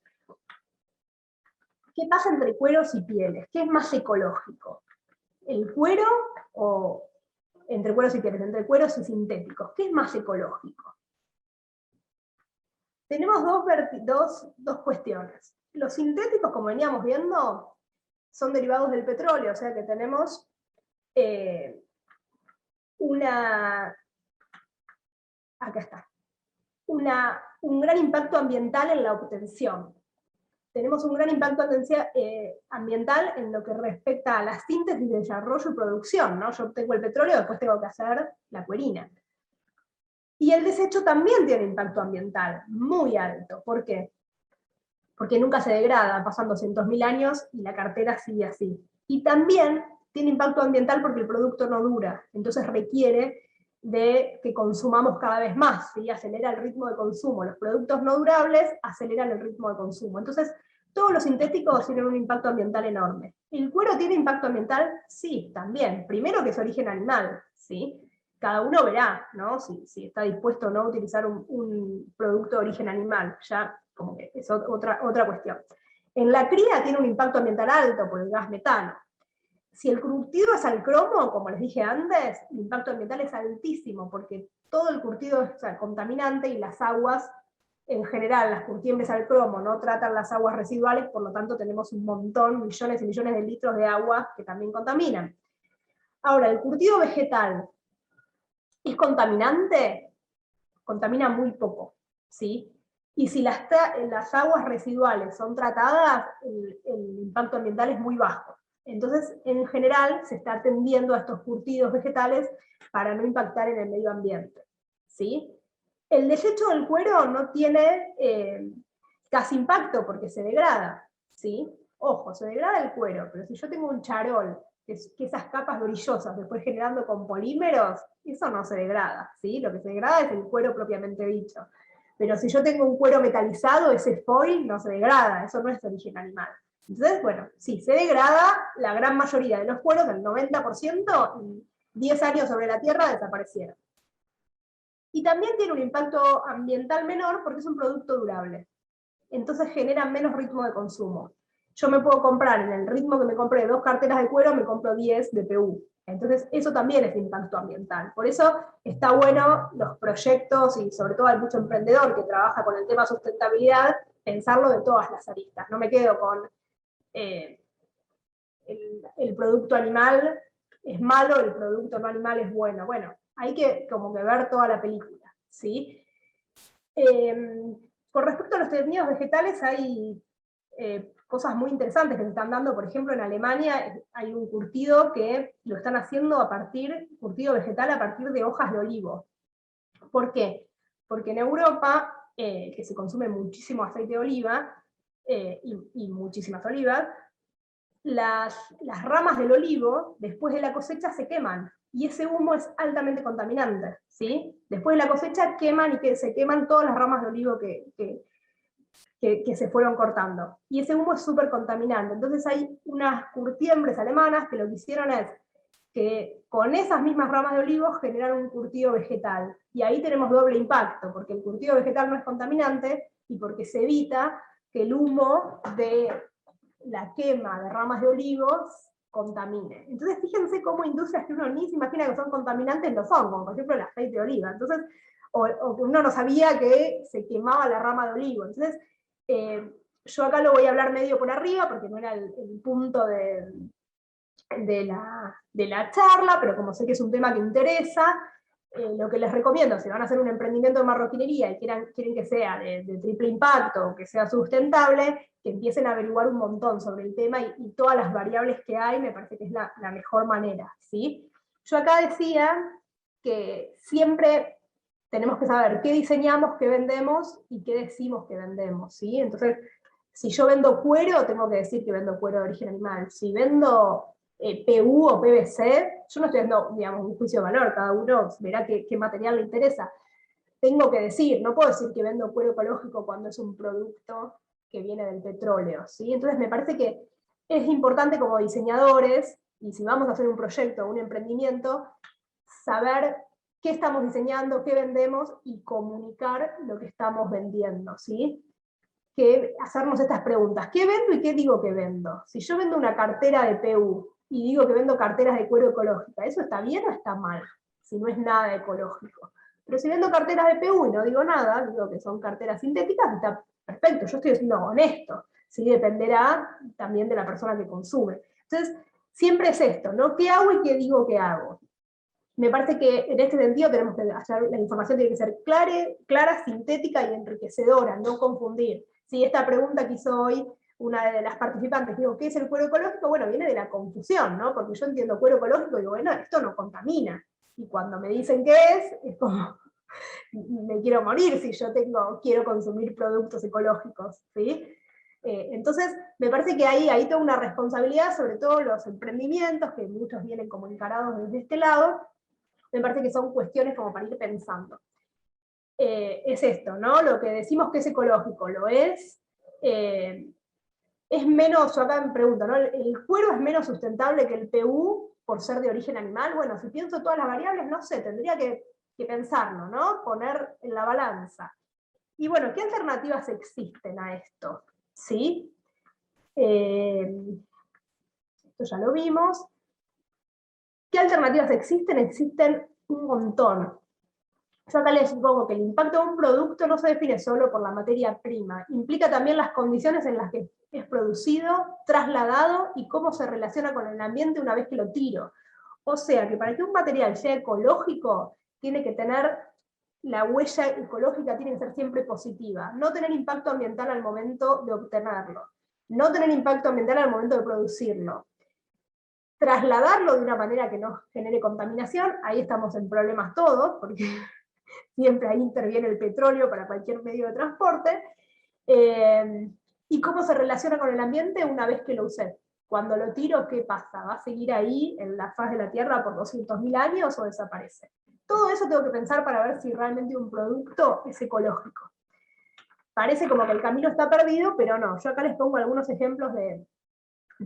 ¿Qué pasa entre cueros y pieles? ¿Qué es más ecológico? ¿El cuero o entre cueros y pieles? Entre cueros y sintéticos. ¿Qué es más ecológico? Tenemos dos cuestiones. Los sintéticos, como veníamos viendo, son derivados del petróleo, o sea que tenemos acá está, un gran impacto ambiental en la obtención. Tenemos un gran impacto ambiental en lo que respecta a la síntesis, desarrollo y producción, ¿no? Yo obtengo el petróleo, después tengo que hacer la cuerina. Y el desecho también tiene impacto ambiental muy alto. ¿Por qué? Porque nunca se degrada, pasan 200.000 años y la cartera sigue así. Y también tiene impacto ambiental porque el producto no dura, entonces requiere de que consumamos cada vez más, ¿sí? Acelera el ritmo de consumo. Los productos no durables aceleran el ritmo de consumo. Entonces, todos los sintéticos tienen un impacto ambiental enorme. ¿El cuero tiene impacto ambiental? Sí, también. Primero que es origen animal, ¿sí? Cada uno verá, ¿no? Si está dispuesto o no a utilizar un producto de origen animal. Ya como que es otra cuestión. En la cría tiene un impacto ambiental alto por el gas metano. Si el curtido es al cromo, como les dije antes, el impacto ambiental es altísimo, porque todo el curtido es contaminante y las aguas, en general, las curtiembres al cromo no tratan las aguas residuales, por lo tanto tenemos un montón, millones y millones de litros de agua que también contaminan. Ahora, el curtido vegetal, ¿es contaminante? Contamina muy poco, ¿sí? Y si las aguas residuales son tratadas, el impacto ambiental es muy bajo. Entonces, en general, se está atendiendo a estos curtidos vegetales para no impactar en el medio ambiente, ¿sí? El desecho del cuero no tiene casi impacto porque se degrada, ¿sí? Ojo, se degrada el cuero, pero si yo tengo un charol, que esas capas brillosas se fue generando con polímeros, eso no se degrada, ¿sí? Lo que se degrada es el cuero propiamente dicho. Pero si yo tengo un cuero metalizado, ese foil no se degrada, eso no es de origen animal. Entonces, bueno, sí, se degrada la gran mayoría de los cueros, el 90%, en 10 años sobre la Tierra desaparecieron. Y también tiene un impacto ambiental menor porque es un producto durable. Entonces genera menos ritmo de consumo. Yo me puedo comprar, en el ritmo que me compré 2 carteras de cuero, me compro 10 de PU. Entonces eso también es impacto ambiental. Por eso está bueno los proyectos, y sobre todo hay mucho emprendedor que trabaja con el tema sustentabilidad, pensarlo de todas las aristas. No me quedo con el producto animal es malo, el producto no animal es bueno. Bueno, hay que como que ver toda la película, ¿sí? Con respecto a los teñidos vegetales, hay cosas muy interesantes que se están dando. Por ejemplo, en Alemania hay un curtido que lo están haciendo curtido vegetal a partir de hojas de olivo. ¿Por qué? Porque en Europa, que se consume muchísimo aceite de oliva, y muchísimas olivas, las ramas del olivo, después de la cosecha, se queman, y ese humo es altamente contaminante, ¿sí? Después de la cosecha se queman todas las ramas de olivo que se fueron cortando, y ese humo es súper contaminante. Entonces hay unas curtiembres alemanas que lo que hicieron es que con esas mismas ramas de olivo generan un curtido vegetal, y ahí tenemos doble impacto, porque el curtido vegetal no es contaminante, y porque se evita que el humo de la quema de ramas de olivos contamine. Entonces fíjense cómo industrias que uno ni se imagina que son contaminantes lo son, como por ejemplo el aceite de oliva. Entonces, o que uno no sabía que se quemaba la rama de olivo. Entonces, yo acá lo voy a hablar medio por arriba, porque no era el punto de la charla, pero como sé que es un tema que interesa, lo que les recomiendo, si van a hacer un emprendimiento de marroquinería y quieren que sea de triple impacto, que sea sustentable, que empiecen a averiguar un montón sobre el tema y todas las variables que hay, me parece que es la mejor manera, ¿sí? Yo acá decía que siempre tenemos que saber qué diseñamos, qué vendemos y qué decimos que vendemos, ¿sí? Entonces, si yo vendo cuero, tengo que decir que vendo cuero de origen animal. Si vendo PU o PVC, yo no estoy dando, digamos, un juicio de valor, cada uno verá qué material le interesa. Tengo que decir, no puedo decir que vendo cuero ecológico cuando es un producto que viene del petróleo, ¿sí? Entonces me parece que es importante como diseñadores, y si vamos a hacer un proyecto, un emprendimiento, saber qué estamos diseñando, qué vendemos, y comunicar lo que estamos vendiendo, ¿sí? Que hacernos estas preguntas. ¿Qué vendo y qué digo que vendo? Si yo vendo una cartera de PU y digo que vendo carteras de cuero ecológica, ¿eso está bien o está mal? Si no es nada ecológico. Pero si vendo carteras de PU y no digo nada, digo que son carteras sintéticas, está perfecto, yo estoy siendo honesto. ¿Sí? Dependerá también de la persona que consume. Entonces, siempre es esto, ¿no? ¿Qué hago y qué digo que hago? Me parece que en este sentido tenemos que hacer, la información tiene que ser clara, sintética y enriquecedora, no confundir. Si esta pregunta que hizo hoy una de las participantes, digo, ¿qué es el cuero ecológico? Bueno, viene de la confusión, ¿no? Porque yo entiendo cuero ecológico y digo, bueno, esto no contamina. Y cuando me dicen qué es como, me quiero morir si yo quiero consumir productos ecológicos, ¿sí? Entonces, me parece que hay toda una responsabilidad, sobre todo los emprendimientos, que muchos vienen como encarados desde este lado. Me parece que son cuestiones como para ir pensando. Es esto, ¿no? Lo que decimos que es ecológico, lo es. Es menos, yo acá me pregunto, ¿no? ¿El cuero es menos sustentable que el PU por ser de origen animal? Bueno, si pienso todas las variables, no sé, tendría que pensarlo, ¿no? Poner en la balanza. Y bueno, ¿qué alternativas existen a esto? ¿Sí? Esto ya lo vimos. ¿Qué alternativas existen? Existen un montón. Yo acá les supongo que el impacto de un producto no se define solo por la materia prima, implica también las condiciones en las que es producido, trasladado y cómo se relaciona con el ambiente una vez que lo tiro. O sea que para que un material sea ecológico, tiene que tener, la huella ecológica tiene que ser siempre positiva, no tener impacto ambiental al momento de obtenerlo, no tener impacto ambiental al momento de producirlo, trasladarlo de una manera que no genere contaminación, ahí estamos en problemas todos, porque siempre ahí interviene el petróleo para cualquier medio de transporte, y cómo se relaciona con el ambiente una vez que lo usé. Cuando lo tiro, ¿qué pasa? ¿Va a seguir ahí en la faz de la Tierra por 200.000 años o desaparece? Todo eso tengo que pensar para ver si realmente un producto es ecológico. parece como que el camino está perdido, pero no. Yo acá les pongo algunos ejemplos de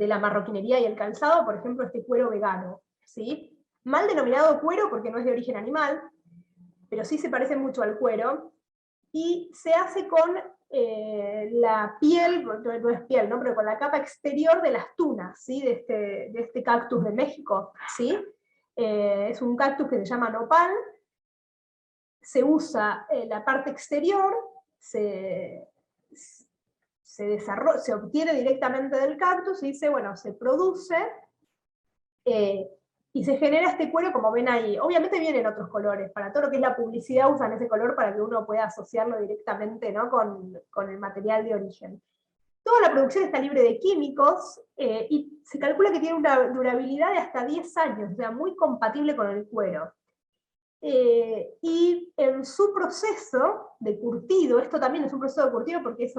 la marroquinería y el calzado, por ejemplo, este cuero vegano, ¿sí? Mal denominado cuero porque no es de origen animal, pero sí se parece mucho al cuero, y se hace con la piel, no es piel, ¿no? Pero con la capa exterior de las tunas, ¿sí? De este cactus de México, ¿sí? Es un cactus que se llama nopal, se usa la parte exterior, se desarrolla, se obtiene directamente del cactus y se produce y se genera este cuero como ven ahí. Obviamente vienen otros colores, para todo lo que es la publicidad usan ese color para que uno pueda asociarlo directamente, ¿no? con el material de origen. Toda la producción está libre de químicos y se calcula que tiene una durabilidad de hasta 10 años, o sea, muy compatible con el cuero. Y en su proceso de curtido, esto también es un proceso de curtido porque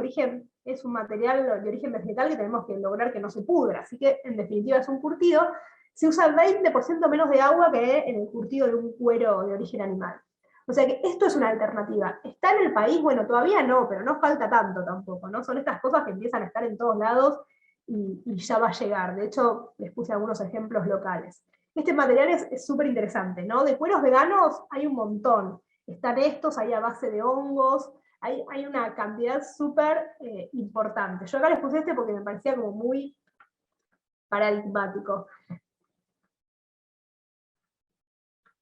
es un material de origen vegetal que tenemos que lograr que no se pudra, así que en definitiva es un curtido, se usa 20% menos de agua que en el curtido de un cuero de origen animal. O sea que esto es una alternativa. ¿Está en el país? Bueno, todavía no, pero no falta tanto tampoco, ¿no? Son estas cosas que empiezan a estar en todos lados y ya va a llegar. De hecho, les puse algunos ejemplos locales. Este material es súper interesante, ¿no? De cueros veganos hay un montón. Están estos, hay a base de hongos, hay una cantidad súper importante. Yo acá les puse este porque me parecía como muy paradigmático.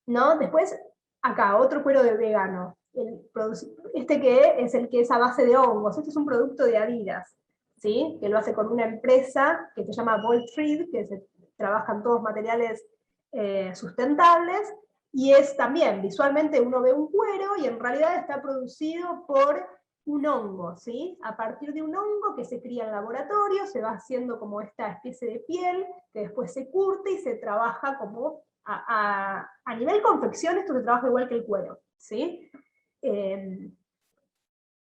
¿No? Después, acá, otro cuero de vegano. Este que es el que es a base de hongos. Este es un producto de Adidas, ¿sí? Que lo hace con una empresa que se llama Bolt Freed, que trabajan todos materiales sustentables, y es también, visualmente uno ve un cuero y en realidad está producido por un hongo, ¿sí? A partir de un hongo que se cría en laboratorio, se va haciendo como esta especie de piel, que después se curte y se trabaja como a nivel confección esto se trabaja igual que el cuero, ¿sí?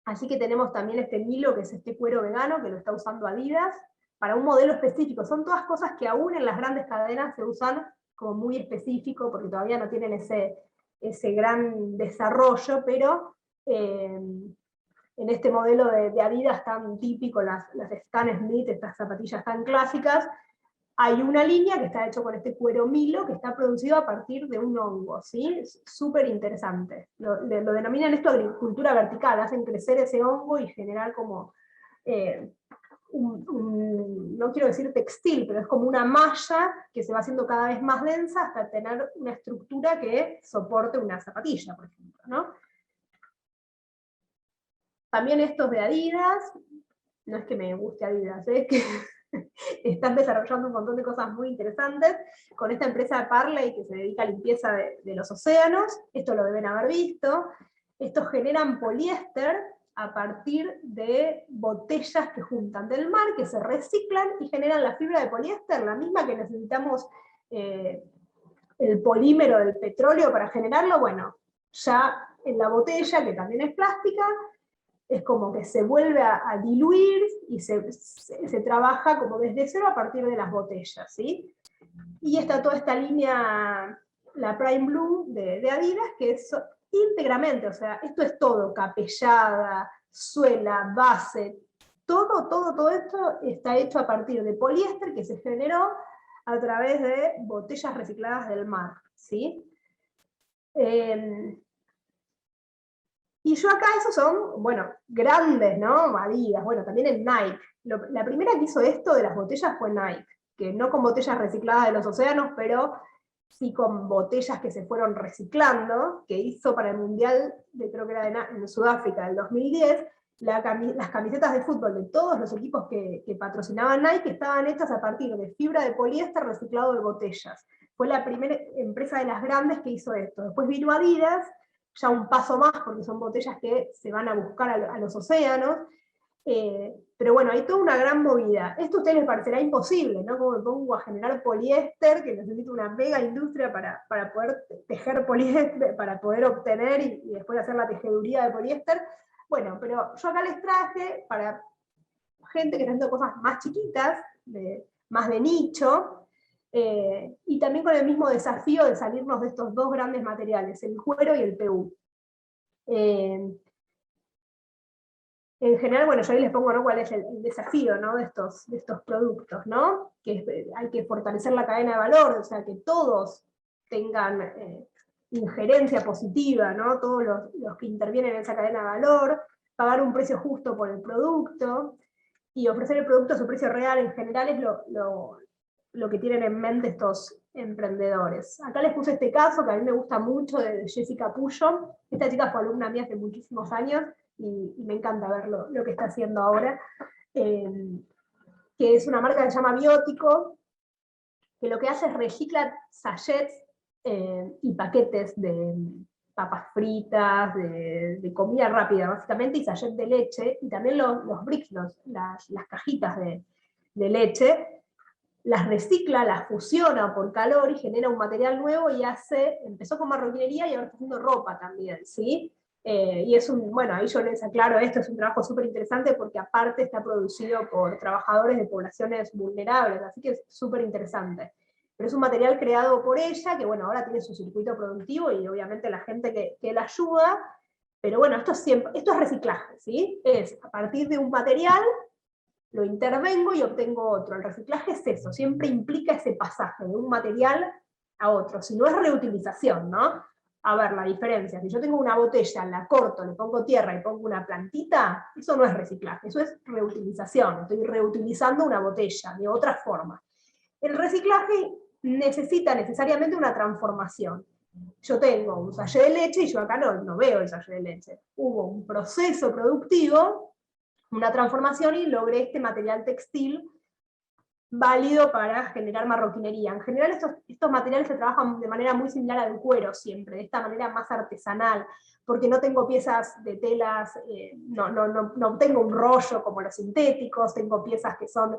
Así que tenemos también este Milo, que es este cuero vegano, que lo está usando Adidas, para un modelo específico. Son todas cosas que aún en las grandes cadenas se usan como muy específico, porque todavía no tienen ese gran desarrollo, pero en este modelo de Adidas tan típico, las Stan Smith, estas zapatillas tan clásicas, hay una línea que está hecho con este cuero Milo, que está producido a partir de un hongo, ¿sí? Es súper interesante. Lo denominan esto agricultura vertical, hacen crecer ese hongo y generar como, no quiero decir textil, pero es como una malla que se va haciendo cada vez más densa hasta tener una estructura que soporte una zapatilla, por ejemplo, ¿no? También estos de Adidas, no es que me guste Adidas, es que están desarrollando un montón de cosas muy interesantes con esta empresa Parley que se dedica a limpieza de los océanos. Esto lo deben haber visto. Estos generan poliéster a partir de botellas que juntan del mar, que se reciclan y generan la fibra de poliéster, la misma que necesitamos el polímero del petróleo para generarlo. Bueno, ya en la botella, que también es plástica, es como que se vuelve a diluir y se trabaja como desde cero a partir de las botellas, ¿sí? Y está toda esta línea, la Prime Blue de Adidas, que es íntegramente, o sea, esto es todo, capellada, suela, base, todo esto está hecho a partir de poliéster que se generó a través de botellas recicladas del mar, ¿sí? Y yo acá, esos son, bueno, grandes, ¿no? Adidas, bueno, también el Nike. La primera que hizo esto de las botellas fue Nike, que no con botellas recicladas de los océanos, pero sí con botellas que se fueron reciclando, que hizo para el Mundial, creo que era en Sudáfrica, del 2010, las camisetas de fútbol de todos los equipos que patrocinaban Nike estaban hechas a partir de fibra de poliéster reciclado de botellas. Fue la primera empresa de las grandes que hizo esto. Después vino Adidas, ya un paso más, porque son botellas que se van a buscar a los océanos, pero bueno, hay toda una gran movida. Esto a ustedes les parecerá imposible, ¿no? Como me pongo a generar poliéster, que necesito una mega industria para poder tejer poliéster, para poder obtener y después hacer la tejeduría de poliéster. Bueno, pero yo acá les traje para gente que está haciendo cosas más chiquitas, más de nicho, y también con el mismo desafío de salirnos de estos dos grandes materiales, el cuero y el PU. En general, bueno, yo ahí les pongo, ¿no?, cuál es el desafío, ¿no?, de estos productos, ¿no? Que hay que fortalecer la cadena de valor, o sea, que todos tengan injerencia positiva, ¿no? Todos los que intervienen en esa cadena de valor, pagar un precio justo por el producto, y ofrecer el producto a su precio real, en general es lo que tienen en mente estos emprendedores. Acá les puse este caso que a mí me gusta mucho, de Jessica Puyo. Esta chica fue alumna mía hace muchísimos años, y me encanta ver lo que está haciendo ahora, que es una marca que se llama Biótico, que lo que hace es reciclar sachets y paquetes de papas fritas, de comida rápida básicamente, y sachet de leche, y también los bricks, las cajitas de leche, las recicla, las fusiona por calor y genera un material nuevo, y empezó con marroquinería y ahora está haciendo ropa también, ¿sí? Y bueno, ahí yo les aclaro, esto es un trabajo súper interesante porque aparte está producido por trabajadores de poblaciones vulnerables, así que es súper interesante. Pero es un material creado por ella, que bueno, ahora tiene su circuito productivo y obviamente la gente que la ayuda, pero bueno, esto es reciclaje, ¿sí? Es a partir de un material, lo intervengo y obtengo otro. El reciclaje es eso, siempre implica ese pasaje de un material a otro, si no es reutilización, ¿no? A ver, la diferencia, si yo tengo una botella, la corto, le pongo tierra y pongo una plantita, eso no es reciclaje, eso es reutilización, estoy reutilizando una botella de otra forma. El reciclaje necesita necesariamente una transformación. Yo tengo un sachet de leche y yo acá no veo el sachet de leche. Hubo un proceso productivo, una transformación, y logré este material textil válido para generar marroquinería. En general estos materiales se trabajan de manera muy similar al cuero siempre, de esta manera más artesanal, porque no tengo piezas de telas, no tengo un rollo como los sintéticos, tengo piezas que son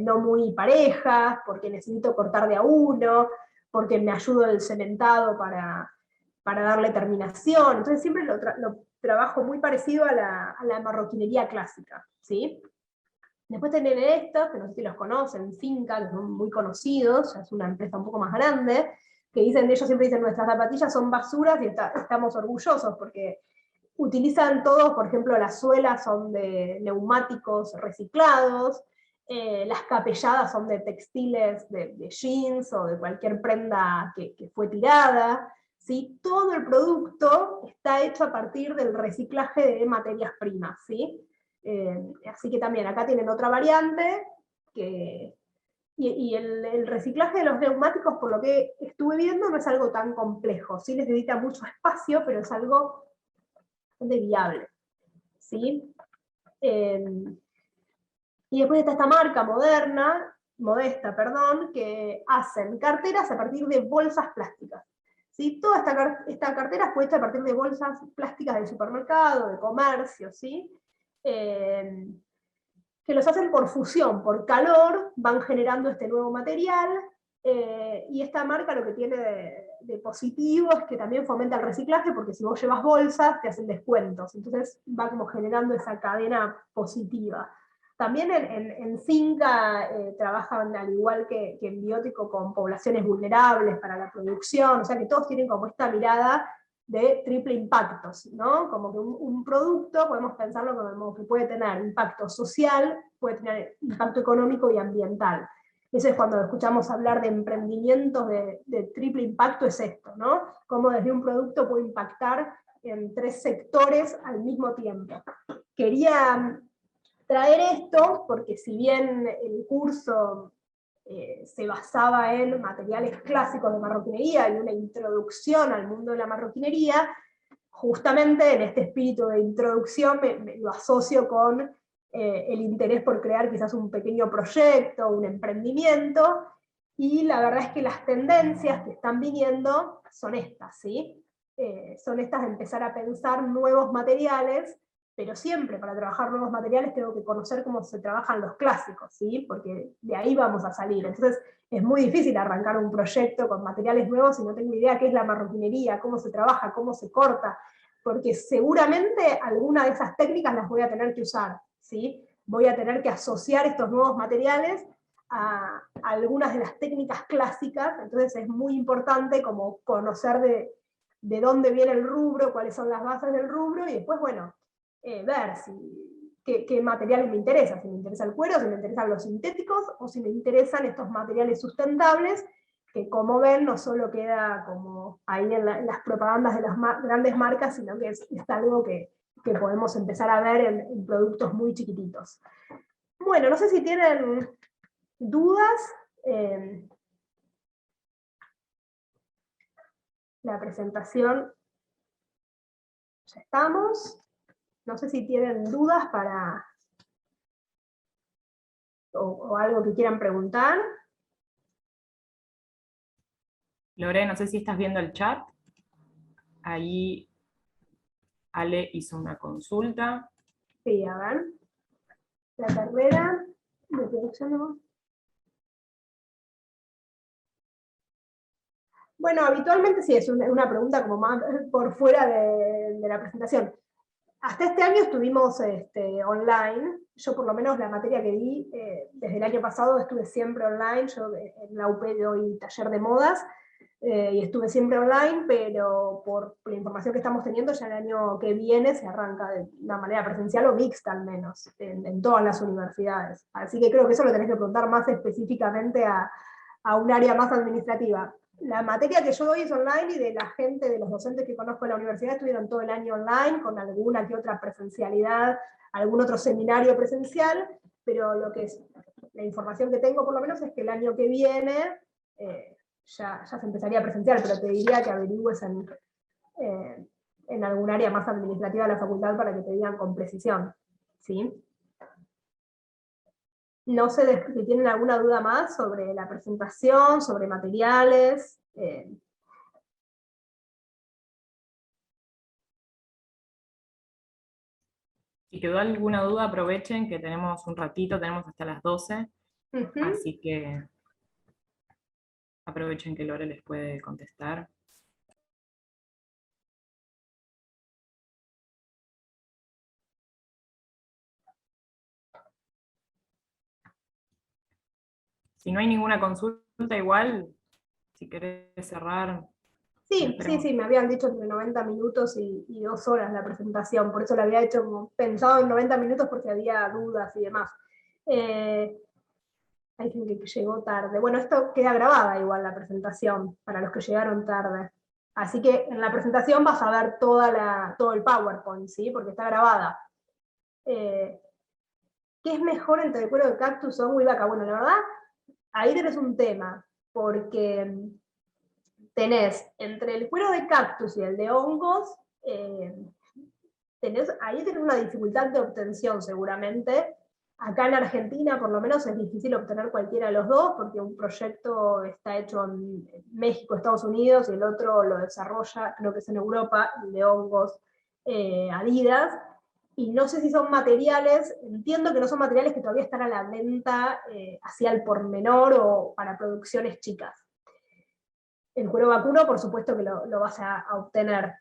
no muy parejas, porque necesito cortar de a uno, porque me ayuda el cementado para darle terminación. Entonces siempre lo trabajo muy parecido a la marroquinería clásica, ¿sí? Después tienen estos, que no sé si los conocen, Finca, que son muy conocidos, ya es una empresa un poco más grande, que ellos siempre dicen, nuestras zapatillas son basuras, y estamos orgullosos, porque utilizan todos, por ejemplo, las suelas son de neumáticos reciclados, las capelladas son de textiles de jeans o de cualquier prenda que fue tirada, ¿sí? Todo el producto está hecho a partir del reciclaje de materias primas, ¿sí? Así que también acá tienen otra variante, y el reciclaje de los neumáticos, por lo que estuve viendo, no es algo tan complejo, sí necesita mucho espacio, pero es algo bastante viable, ¿sí? Y después está esta marca Modesta, que hacen carteras a partir de bolsas plásticas, ¿sí? Toda esta cartera fue hecha a partir de bolsas plásticas del supermercado, de comercio, ¿sí? Que los hacen por fusión, por calor, van generando este nuevo material, y esta marca lo que tiene de positivo es que también fomenta el reciclaje, porque si vos llevas bolsas te hacen descuentos, entonces va como generando esa cadena positiva. También en Finca trabajan, al igual que en Biótico, con poblaciones vulnerables para la producción, o sea que todos tienen como esta mirada de triple impactos, ¿no? Como que un producto podemos pensarlo como que puede tener impacto social, puede tener impacto económico y ambiental. Eso es cuando escuchamos hablar de emprendimientos de triple impacto, es esto, ¿no? Cómo desde un producto puede impactar en 3 sectores al mismo tiempo. Quería traer esto porque, si bien el curso se basaba en materiales clásicos de marroquinería y una introducción al mundo de la marroquinería, justamente en este espíritu de introducción me lo asocio con el interés por crear quizás un pequeño proyecto, un emprendimiento, y la verdad es que las tendencias que están viniendo son estas, ¿sí? Son estas de empezar a pensar nuevos materiales, pero siempre para trabajar nuevos materiales tengo que conocer cómo se trabajan los clásicos, ¿sí? Porque de ahí vamos a salir. Entonces es muy difícil arrancar un proyecto con materiales nuevos si no tengo idea qué es la marroquinería, cómo se trabaja, cómo se corta, porque seguramente alguna de esas técnicas las voy a tener que usar, ¿sí? Voy a tener que asociar estos nuevos materiales a algunas de las técnicas clásicas, entonces es muy importante como conocer de dónde viene el rubro, cuáles son las bases del rubro, y después, bueno, ver qué material me interesa, si me interesa el cuero, si me interesan los sintéticos, o si me interesan estos materiales sustentables, que como ven no solo queda como ahí en las propagandas de las grandes marcas, sino que es algo que podemos empezar a ver en productos muy chiquititos. Bueno, no sé si tienen dudas. La presentación, ya estamos. No sé si tienen dudas o algo que quieran preguntar. Lore, no sé si estás viendo el chat. Ahí Ale hizo una consulta. Sí, a ver. La carrera de producción. Bueno, habitualmente sí, es una pregunta como más por fuera de la presentación. Hasta este año estuvimos online. Yo por lo menos la materia que di, desde el año pasado estuve siempre online. Yo en la UP doy taller de modas, y estuve siempre online, pero por la información que estamos teniendo, ya el año que viene se arranca de una manera presencial o mixta al menos, en todas las universidades. Así que creo que eso lo tenés que preguntar más específicamente a un área más administrativa. La materia que yo doy es online, y de la gente, de los docentes que conozco en la universidad, estuvieron todo el año online, con alguna que otra presencialidad, algún otro seminario presencial, pero lo que es la información que tengo por lo menos es que el año que viene ya se empezaría a presenciar, pero te diría que averigües en algún área más administrativa de la facultad para que te digan con precisión, ¿sí? No sé si tienen alguna duda más sobre la presentación, sobre materiales. Si quedó alguna duda, aprovechen que tenemos un ratito, tenemos hasta las 12. Así que aprovechen que Lore les puede contestar. Si no hay ninguna consulta, igual, si querés cerrar. Sí, me habían dicho entre 90 minutos y 2 horas la presentación, por eso la había hecho como pensado en 90 minutos porque había dudas y demás. Hay gente que llegó tarde. Bueno, esto queda grabada igual la presentación, para los que llegaron tarde. Así que en la presentación vas a ver todo el PowerPoint, ¿sí? Porque está grabada. ¿Qué es mejor entre el cuero de cactus, hongo y vaca? Bueno, la verdad, ahí tenés un tema, porque tenés entre el cuero de cactus y el de hongos, ahí tenés una dificultad de obtención seguramente. Acá en Argentina por lo menos es difícil obtener cualquiera de los dos, porque un proyecto está hecho en México, Estados Unidos, y el otro lo desarrolla, creo que es en Europa, el de hongos, Adidas. Y no sé si son materiales, entiendo que no son materiales que todavía están a la venta hacia el por menor o para producciones chicas. El cuero vacuno, por supuesto que lo vas a obtener.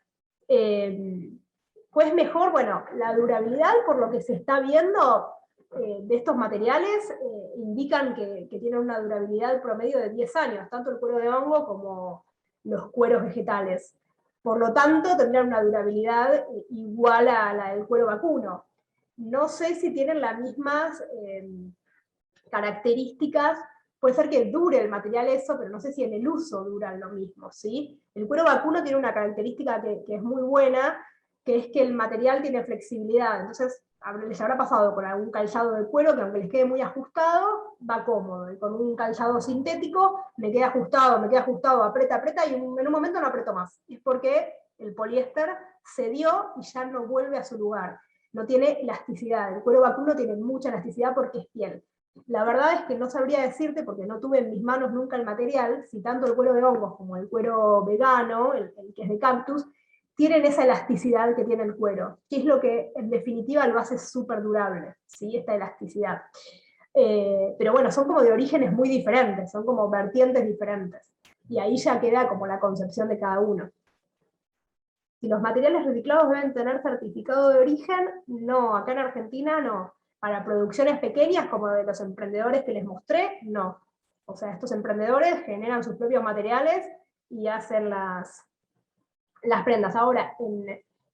Pues mejor, bueno, la durabilidad, por lo que se está viendo de estos materiales, indican que tienen una durabilidad promedio de 10 años, tanto el cuero de hongo como los cueros vegetales. Por lo tanto, tendrán una durabilidad igual a la del cuero vacuno. No sé si tienen las mismas características. Puede ser que dure el material eso, pero no sé si en el uso duran lo mismo, ¿sí? El cuero vacuno tiene una característica que es muy buena, que es que el material tiene flexibilidad. Entonces, les habrá pasado con algún calzado de cuero que aunque les quede muy ajustado, va cómodo. Y con un calzado sintético, me queda ajustado, aprieta, y en un momento no aprieto más. Es porque el poliéster cedió y ya no vuelve a su lugar. No tiene elasticidad. El cuero vacuno tiene mucha elasticidad porque es piel. La verdad es que no sabría decirte, porque no tuve en mis manos nunca el material, si tanto el cuero de hongos como el cuero vegano, el que es de cactus, tienen esa elasticidad que tiene el cuero, que es lo que en definitiva lo hace súper durable, ¿sí? Esta elasticidad. Pero bueno, son como de orígenes muy diferentes, son como vertientes diferentes. Y ahí ya queda como la concepción de cada uno. Si los materiales reciclados deben tener certificado de origen, no, acá en Argentina no. Para producciones pequeñas, como de los emprendedores que les mostré, no. O sea, estos emprendedores generan sus propios materiales y hacen las prendas. Ahora,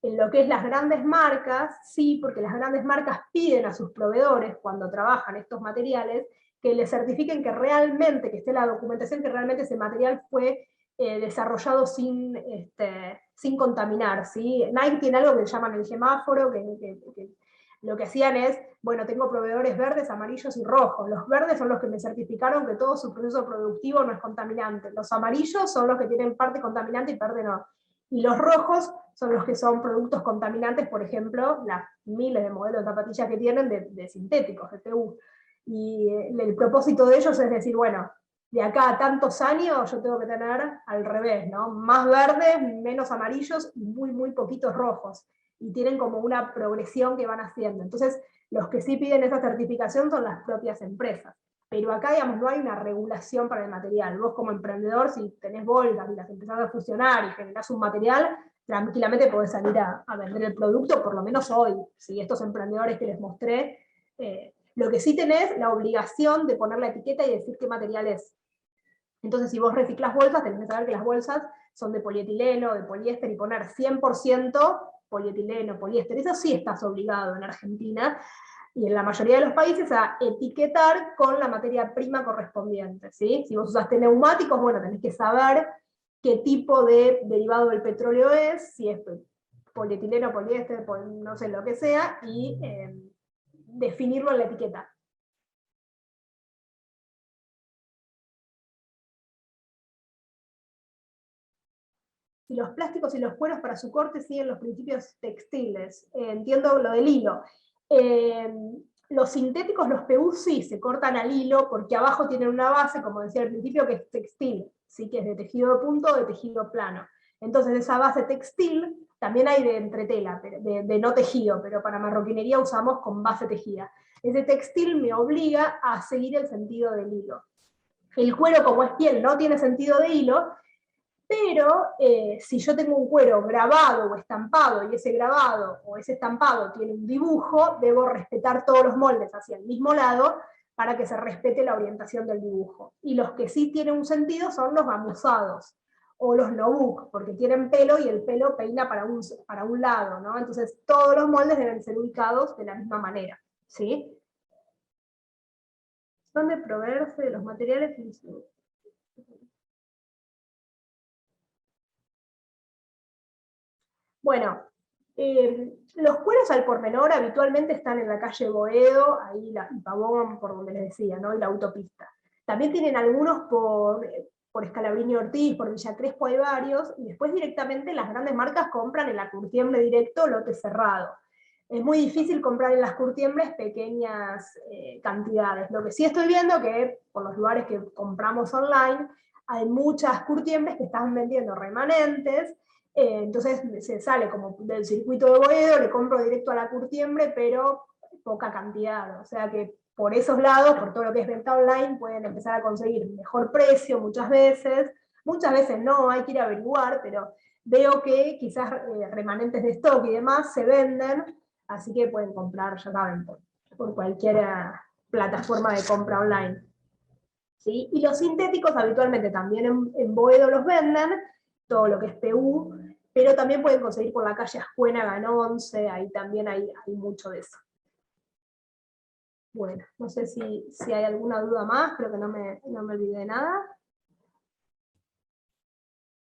En lo que es las grandes marcas, sí, porque las grandes marcas piden a sus proveedores, cuando trabajan estos materiales, que les certifiquen que realmente, que esté la documentación, que realmente ese material fue desarrollado sin contaminar, ¿sí? Nike tiene algo que llaman el semáforo, que lo que hacían es, bueno, tengo proveedores verdes, amarillos y rojos. Los verdes son los que me certificaron que todo su proceso productivo no es contaminante. Los amarillos son los que tienen parte contaminante y parte no. Y los rojos son los que son productos contaminantes, por ejemplo, las miles de modelos de zapatillas que tienen de sintéticos, de PU. Y el propósito de ellos es decir, bueno, de acá a tantos años yo tengo que tener al revés, ¿no? Más verdes, menos amarillos y muy, muy poquitos rojos. Y tienen como una progresión que van haciendo. Entonces, los que sí piden esa certificación son las propias empresas. Pero acá, digamos, no hay una regulación para el material. Vos como emprendedor, si tenés bolsas y las empezás a fusionar y generás un material, tranquilamente podés salir a vender el producto, por lo menos hoy. ¿Sí? Estos emprendedores que les mostré, lo que sí tenés, la obligación de poner la etiqueta y decir qué material es. Entonces, si vos reciclás bolsas, tenés que saber que las bolsas son de polietileno, de poliéster, y poner 100% polietileno, poliéster. Eso sí estás obligado en Argentina, y en la mayoría de los países, a etiquetar con la materia prima correspondiente, ¿sí? Si vos usaste neumáticos, bueno, tenés que saber qué tipo de derivado del petróleo es, si es polietileno, poliéster, no sé, lo que sea, y definirlo en la etiqueta. Si los plásticos y los cueros para su corte siguen los principios textiles. Entiendo lo del hilo. Los sintéticos, los PU, sí, se cortan al hilo porque abajo tienen una base, como decía al principio, que es textil, ¿sí? Que es de tejido de punto o de tejido plano. Entonces esa base textil, también hay de entretela, de no tejido, pero para marroquinería usamos con base tejida. Ese textil me obliga a seguir el sentido del hilo. El cuero, como es piel, no tiene sentido de hilo, pero si yo tengo un cuero grabado o estampado, y ese grabado o ese estampado tiene un dibujo, debo respetar todos los moldes hacia el mismo lado para que se respete la orientación del dibujo. Y los que sí tienen un sentido son los gamuzados, o los nobuk, porque tienen pelo y el pelo peina para un lado, ¿no? Entonces todos los moldes deben ser ubicados de la misma manera, ¿sí? Son de proveerse de los materiales y bueno, los cueros al por menor habitualmente están en la calle Boedo, ahí y Pavón, por donde les decía, ¿no? Y la autopista. También tienen algunos por Scalabrini Ortiz, por Villa Crespo hay varios, y después directamente las grandes marcas compran en la Curtiembre directo lote cerrado. Es muy difícil comprar en las curtiembres pequeñas cantidades. Lo que sí estoy viendo que por los lugares que compramos online, hay muchas curtiembres que están vendiendo remanentes. Entonces se sale como del circuito de Boedo, le compro directo a la curtiembre, pero poca cantidad. O sea que por esos lados, por todo lo que es venta online, pueden empezar a conseguir mejor precio muchas veces. Muchas veces no, hay que ir a averiguar, pero veo que quizás remanentes de stock y demás se venden, así que pueden comprar, ya saben, por cualquier plataforma de compra online. ¿Sí? Y los sintéticos habitualmente también en Boedo los venden, todo lo que es PU, pero también pueden conseguir por la calle Ascuena, Ganonce, ahí también hay mucho de eso. Bueno, no sé si hay alguna duda más, creo que no me olvidé de nada.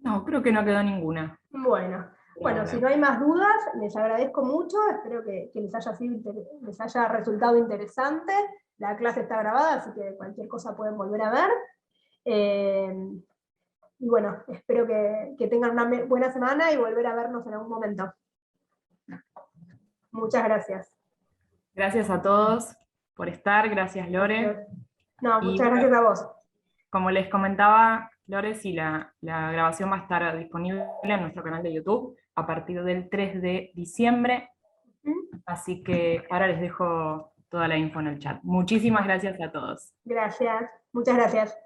No, creo que no quedó ninguna. Bueno, si no hay más dudas, les agradezco mucho, espero que les haya resultado interesante. La clase está grabada, así que cualquier cosa pueden volver a ver. Y bueno, espero que tengan una buena semana y volver a vernos en algún momento. Muchas gracias. Gracias a todos por estar, gracias Lore. No, muchas gracias a vos. Como les comentaba, Lore, sí, la grabación va a estar disponible en nuestro canal de YouTube a partir del 3 de diciembre. Así que ahora les dejo toda la info en el chat. Muchísimas gracias a todos. Gracias, muchas gracias.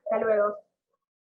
Hasta luego.